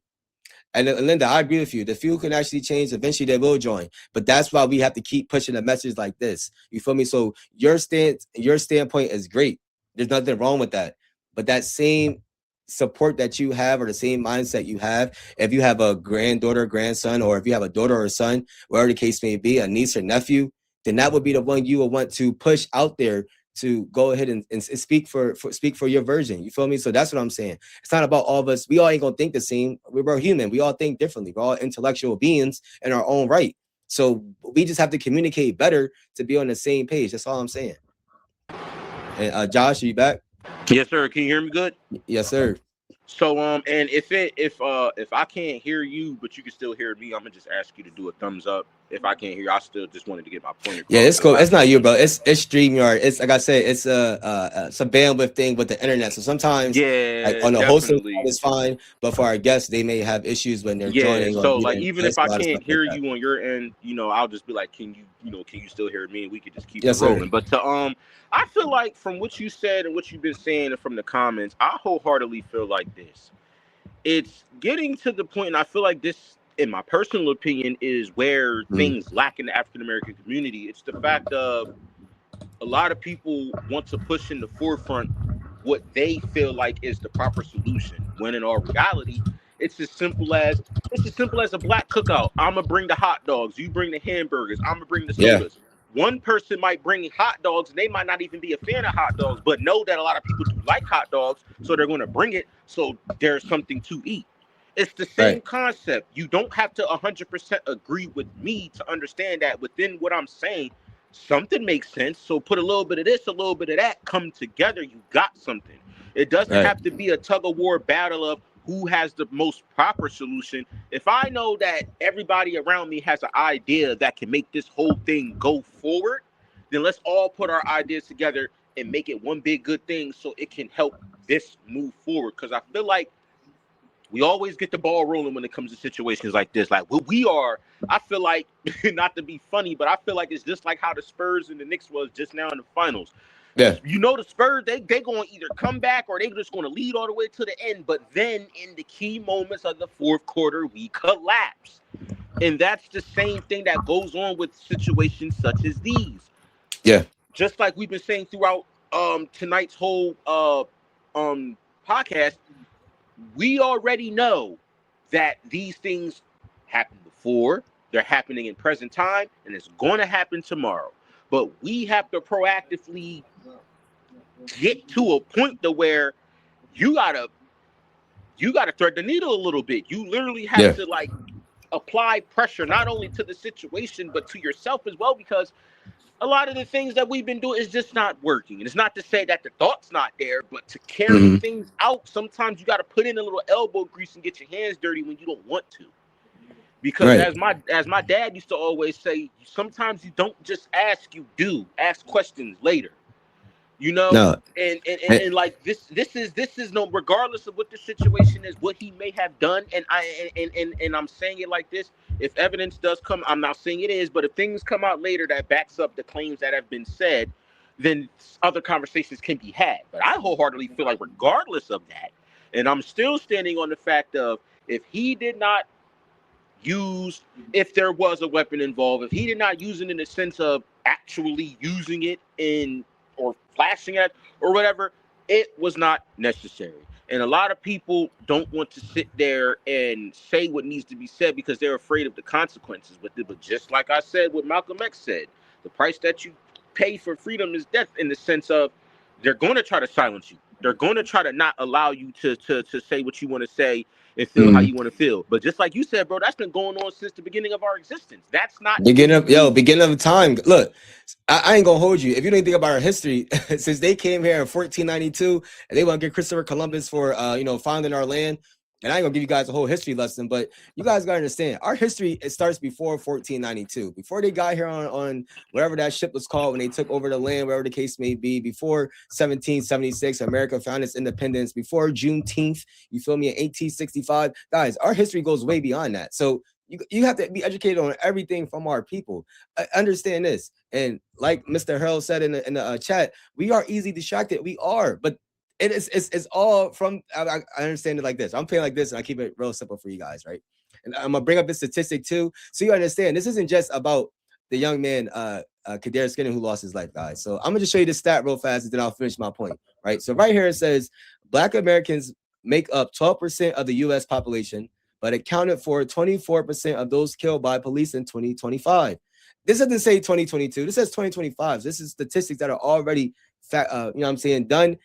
Linda, I agree with you. The few can actually change. Eventually, they will join. But that's why we have to keep pushing a message like this. You feel me? So your standpoint is great. There's nothing wrong with that. But that same support that you have, or the same mindset you have, if you have a granddaughter, grandson, or if you have a daughter or a son, whatever the case may be, a niece or nephew, then that would be the one you will want to push out there to go ahead and speak for your version. You feel me? So that's what I'm saying. It's not about all of us. We all ain't gonna think the same. We're human. We all think differently. We're all intellectual beings in our own right. So we just have to communicate better to be on the same page. That's all I'm saying. And Josh, are you back? Yes, sir. Can you hear me good? Yes, sir. So and if I can't hear you, but you can still hear me, I'm gonna just ask you to do a thumbs up. If I can't hear you, I still just wanted to get my point across. Yeah, it's cool. It's not you, bro. It's StreamYard. It's like I said, it's a bandwidth thing with the internet. So sometimes, like on the hosting side, it's fine, but for our guests, they may have issues when they're joining. So like even if I can't hear you on your end, I'll just be like, can you still hear me? And we could just keep it rolling. But I feel like from what you said and what you've been saying and from the comments, I wholeheartedly feel like this. It's getting to the point, and I feel like this, in my personal opinion, is where things lack in the African-American community. It's the fact of a lot of people want to push in the forefront what they feel like is the proper solution, when in all reality, it's as simple as a black cookout. I'm gonna bring the hot dogs, you bring the hamburgers, I'm gonna bring the sodas. One person might bring hot dogs, and they might not even be a fan of hot dogs, but know that a lot of people do like hot dogs, so they're going to bring it, so there's something to eat. It's the same concept. You don't have to 100% agree with me to understand that within what I'm saying, something makes sense. So put a little bit of this, a little bit of that, come together, you got something. It doesn't have to be a tug-of-war battle of who has the most proper solution. If I know that everybody around me has an idea that can make this whole thing go forward, then let's all put our ideas together and make it one big good thing so it can help this move forward. Because I feel like we always get the ball rolling when it comes to situations like this. Like I feel like, not to be funny, but I feel like it's just like how the Spurs and the Knicks was just now in the finals. Yeah, the Spurs, they going to either come back or they just going to lead all the way to the end. But then in the key moments of the fourth quarter, we collapse. And that's the same thing that goes on with situations such as these. Yeah. Just like we've been saying throughout tonight's whole podcast, we already know that these things happened before, they're happening in present time, and it's going to happen tomorrow. But we have to proactively get to a point to where you gotta thread the needle a little bit. You literally have to like apply pressure not only to the situation but to yourself as well, because a lot of the things that we've been doing is just not working. And it's not to say that the thought's not there, but to carry things out, sometimes you got to put in a little elbow grease and get your hands dirty when you don't want to. Because as my dad used to always say, sometimes you don't just ask, you do. Ask questions later. You know, and like this is no, regardless of what the situation is, what he may have done, and I'm saying it like this: if evidence does come, I'm not saying it is, but if things come out later that backs up the claims that have been said, then other conversations can be had. But I wholeheartedly feel like, regardless of that, and I'm still standing on the fact of, if he did not use, if there was a weapon involved, if he did not use it in the sense of actually using it in or flashing at or whatever, it was not necessary. And a lot of people don't want to sit there and say what needs to be said because they're afraid of the consequences. But just like I said, what Malcolm X said, the price that you pay for freedom is death, in the sense of they're going to try to silence you. They're going to try to not allow you to say what you want to say and feel how you want to feel. But just like you said, bro, that's been going on since the beginning of our existence. That's not beginning of time. Look, I ain't gonna hold you. If you don't think about our history, since they came here in 1492 and they want to get Christopher Columbus for founding our land. And I ain't gonna give you guys a whole history lesson, but you guys gotta understand, our history, it starts before 1492. Before they got here on whatever that ship was called, when they took over the land, whatever the case may be, before 1776, America found its independence, before Juneteenth, you feel me, in 1865. Guys, our history goes way beyond that. So you have to be educated on everything from our people. Understand this. And like Mr. Harold said in the chat, we are easily distracted. We are, but it's all from, I understand it like this. I'm playing like this, and I keep it real simple for you guys, right? And I'm gonna bring up this statistic too, so you understand this isn't just about the young man Kadir Skinner who lost his life, guys. So I'm gonna just show you this stat real fast, and then I'll finish my point. Right. So right here it says Black Americans make up 12% of the U.S. population, but accounted for 24% of those killed by police in 2025. This doesn't say 2022. This says 2025. This is statistics that are already done.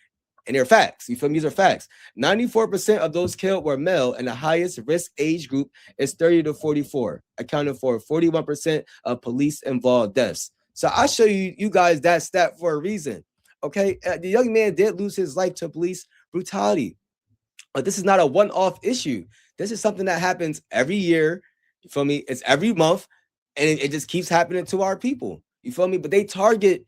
And they're facts. You feel me? These are facts. 94% of those killed were male, and the highest risk age group is 30 to 44, accounting for 41% of police-involved deaths. So I'll show you guys that stat for a reason. Okay, the young man did lose his life to police brutality, but this is not a one-off issue. This is something that happens every year. You feel me? It's every month, and it just keeps happening to our people. You feel me? But they target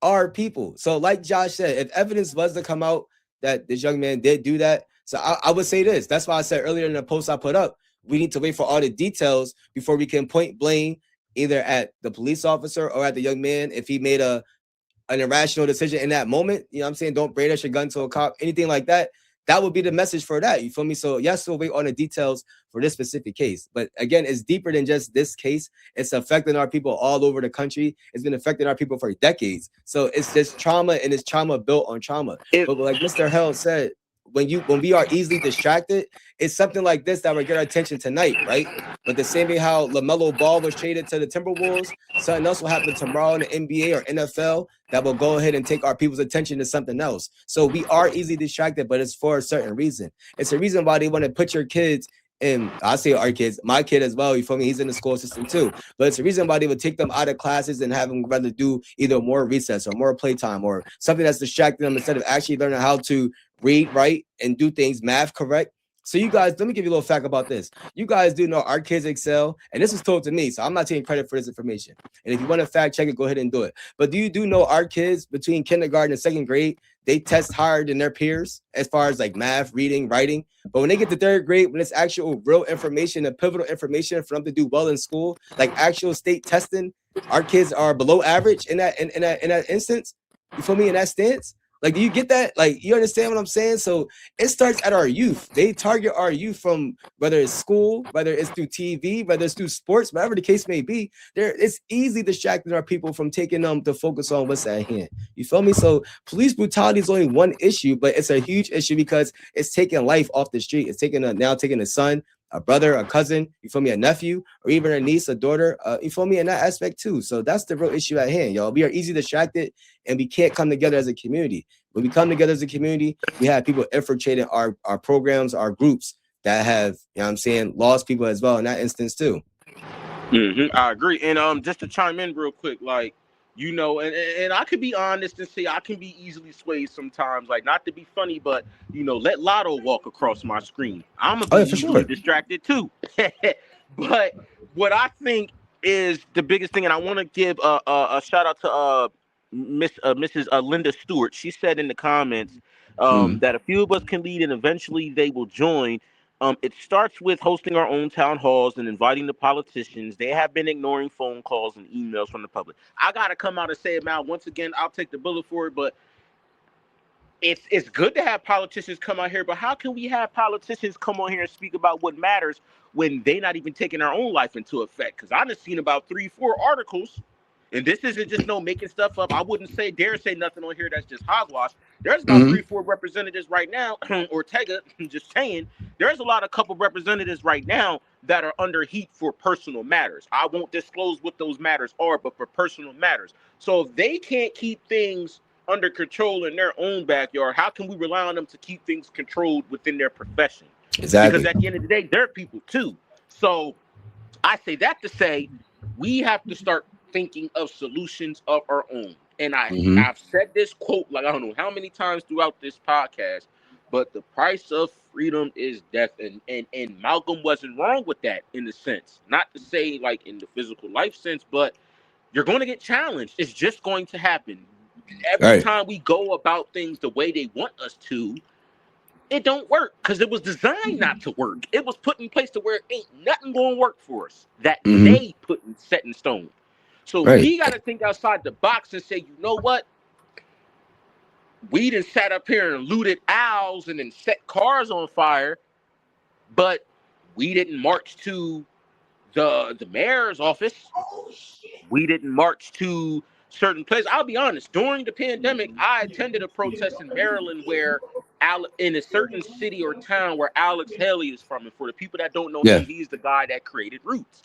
our people. So like Josh said, if evidence was to come out that this young man did do that, so I would say this. That's why I said earlier in the post I put up, we need to wait for all the details before we can point blame either at the police officer or at the young man if he made an irrational decision in that moment. You know what I'm saying? Don't brandish a gun to a cop, anything like that. That would be the message for that. You feel me? So yes, we'll wait on the details for this specific case. But again, it's deeper than just this case. It's affecting our people all over the country. It's been affecting our people for decades. So it's just trauma, and it's trauma built on trauma. But like Mr. Held said, when we are easily distracted, it's something like this that will get our attention tonight, right? But the same way how LaMelo Ball was traded to the Timberwolves, something else will happen tomorrow in the NBA or NFL that will go ahead and take our people's attention to something else. So we are easily distracted, but it's for a certain reason. It's a reason why they want to put your kids in, I say our kids, my kid as well, you feel me? He's in the school system too. But it's a reason why they would take them out of classes and have them rather do either more recess or more playtime or something that's distracting them instead of actually learning how to read, write, and do things math correct. So you guys, let me give you a little fact about this. You guys do know our kids excel, and this was told to me, so I'm not taking credit for this information. And if you want to fact check it, go ahead and do it. But do you know our kids between kindergarten and second grade, they test higher than their peers as far as like math, reading, writing. But when they get to third grade, when it's actual real information and pivotal information for them to do well in school, like actual state testing, our kids are below average in that instance. You feel me? In that stance. Like, do you get that? Like, you understand what I'm saying? So it starts at our youth. They target our youth from whether it's school, whether it's through TV, whether it's through sports, whatever the case may be. It's easy distracting our people from taking them to focus on what's at hand. You feel me? So police brutality is only one issue, but it's a huge issue because it's taking life off the street. It's now taking the son, a brother, a cousin, you feel me, a nephew, or even a niece, a daughter, you feel me, in that aspect too. So that's the real issue at hand, y'all. We are easily distracted and we can't come together as a community. When we come together as a community, we have people infiltrating our programs, our groups that have, you know what I'm saying, lost people as well in that instance too. I agree. And just to chime in real quick, like, you know, and I could be honest and say I can be easily swayed sometimes, like, not to be funny, but, you know, let Lotto walk across my screen. I'm gonna be easily distracted too. But what I think is the biggest thing, and I want to give a shout out to Mrs. Linda Stewart. She said in the comments that a few of us can lead and eventually they will join. It starts with hosting our own town halls and inviting the politicians. They have been ignoring phone calls and emails from the public. I got to come out and say it now. Once again, I'll take the bullet for it, but it's good to have politicians come out here, but how can we have politicians come on here and speak about what matters when they not even taking their own life into effect? Because I've seen about 3-4 articles, and this isn't just no making stuff up. I wouldn't dare say nothing on here that's just hogwash. There's about 3-4 representatives right now, Ortega, just saying, there's a couple representatives right now that are under heat for personal matters. I won't disclose what those matters are, but for personal matters. So if they can't keep things under control in their own backyard, how can we rely on them to keep things controlled within their profession? Exactly. Because at the end of the day, they're people too. So I say that to say we have to start thinking of solutions of our own. And I've said this quote, like, I don't know how many times throughout this podcast, but the price of freedom is death. And Malcolm wasn't wrong with that in a sense. Not to say like in the physical life sense, but you're going to get challenged. It's just going to happen. Every time we go about things the way they want us to, it don't work because it was designed not to work. It was put in place to where ain't nothing going to work for us that they put set in stone. So we got to think outside the box and say, you know what? We done sat up here and looted owls and then set cars on fire, but we didn't march to the mayor's office. We didn't march to certain places. I'll be honest, during the pandemic, I attended a protest in Maryland where in a certain city or town where Alex Haley is from. And for the people that don't know him, he's the guy that created Roots.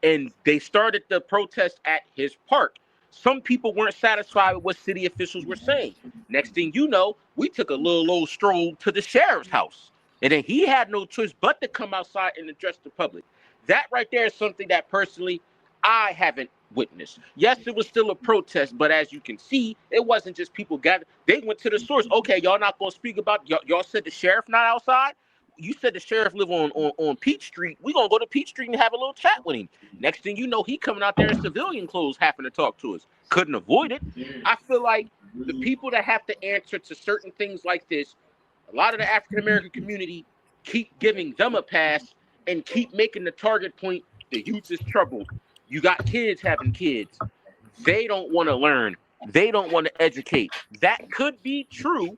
And they started the protest at his park. Some people weren't satisfied with what city officials were saying. Next thing you know, we took a little old stroll to the sheriff's house. And then he had no choice but to come outside and address the public. That right there is something that personally I haven't witnessed. Yes, it was still a protest, but as you can see, it wasn't just people gathered. They went to the source. Okay, y'all not going to speak about, y'all said the sheriff not outside? You said the sheriff live on Peach Street. We're going to go to Peach Street and have a little chat with him. Next thing you know, he coming out there in civilian clothes having to talk to us. Couldn't avoid it. I feel like the people that have to answer to certain things like this, a lot of the African-American community keep giving them a pass and keep making the target point, the youth is troubled. You got kids having kids. They don't want to learn. They don't want to educate. That could be true.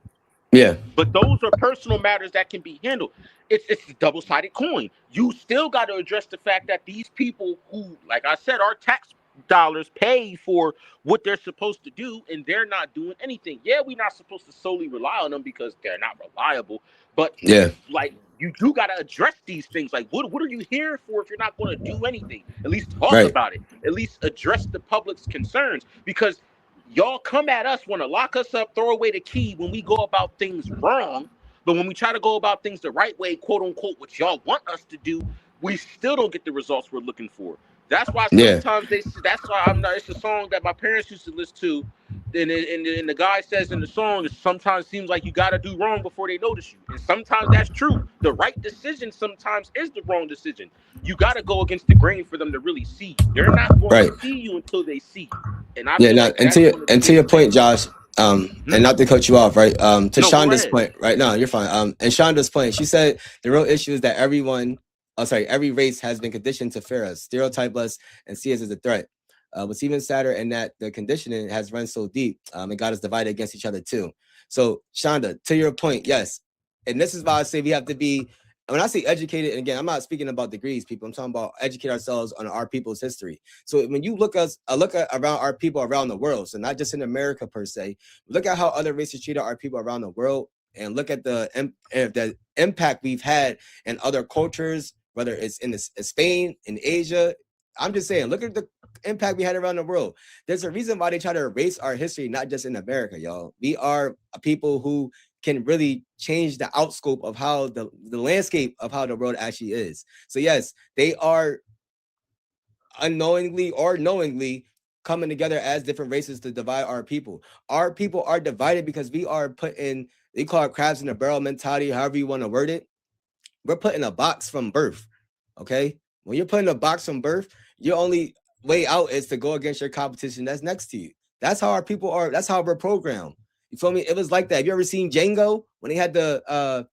Yeah. But those are personal matters that can be handled. It's a double-sided coin. You still got to address the fact that these people who, like I said, our tax dollars pay for what they're supposed to do, and they're not doing anything. Yeah, we're not supposed to solely rely on them because they're not reliable. But like, you do got to address these things. Like, what are you here for if you're not going to do anything? At least talk about it. At least address the public's concerns, because y'all come at us, want to lock us up, throw away the key when we go about things wrong. But when we try to go about things the right way, quote unquote, what y'all want us to do, we still don't get the results we're looking for. That's why sometimes that's why it's a song that my parents used to listen to. And the guy says in the song, it sometimes seems like you got to do wrong before they notice you. And sometimes that's true. The right decision sometimes is the wrong decision. You got to go against the grain for them to really see you. They're not going to see you until they see you. And I feel like and to your point, Josh, and not to cut you off, right? To Shonda's point, right? No, you're fine. And Shonda's point, she said the real issue is that every race has been conditioned to fear us, stereotype us, and see us as a threat. What's even sadder in that the conditioning has run so deep and got us divided against each other too. So Shonda, to your point, yes. And this is why I say we have to be, when I say educated, and again, I'm not speaking about degrees, people. I'm talking about educate ourselves on our people's history. So when you look at around our people around the world, so not just in America per se, look at how other races treat our people around the world, and look at the impact we've had in other cultures, whether it's in Spain, in Asia. I'm just saying, look at the impact we had around the world. There's a reason why they try to erase our history, not just in America, y'all. We are people who can really change the outscope of how the landscape of how the world actually is. So yes, they are unknowingly or knowingly coming together as different races to divide our people. Our people are divided because we are put in, they call it crabs in a barrel mentality, however you want to word it. We're put in a box from birth, okay? When you're put in a box from birth, your only way out is to go against your competition that's next to you. That's how our people are. That's how we're programmed. You feel me? It was like that. Have you ever seen Django when they had the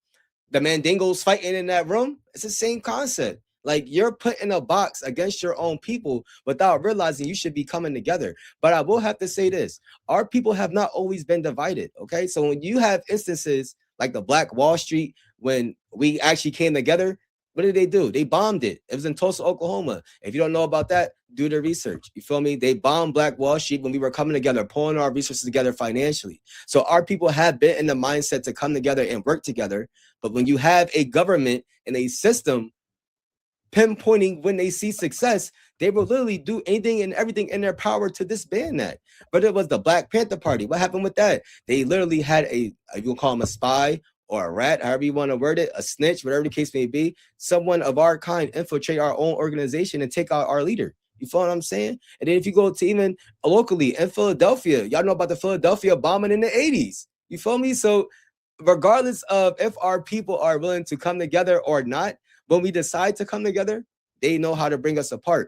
Mandingos fighting in that room? It's the same concept. Like, you're put in a box against your own people without realizing you should be coming together. But I will have to say this. Our people have not always been divided, okay? So when you have instances like the Black Wall Street, when we actually came together, what did they do? They bombed it. It was in Tulsa, Oklahoma. If you don't know about that, do the research. You feel me? They bombed Black Wall Street when we were coming together, pulling our resources together financially. So our people have been in the mindset to come together and work together. But when you have a government and a system pinpointing when they see success, they will literally do anything and everything in their power to disband that. But it was the Black Panther Party. What happened with that? They literally had you'll call them a spy or a rat, however you want to word it, a snitch, whatever the case may be, someone of our kind infiltrate our own organization and take out our leader. You feel what I'm saying? And then if you go to even locally in Philadelphia, y'all know about the Philadelphia bombing in the 80s. You feel me? So regardless of if our people are willing to come together or not, when we decide to come together, they know how to bring us apart.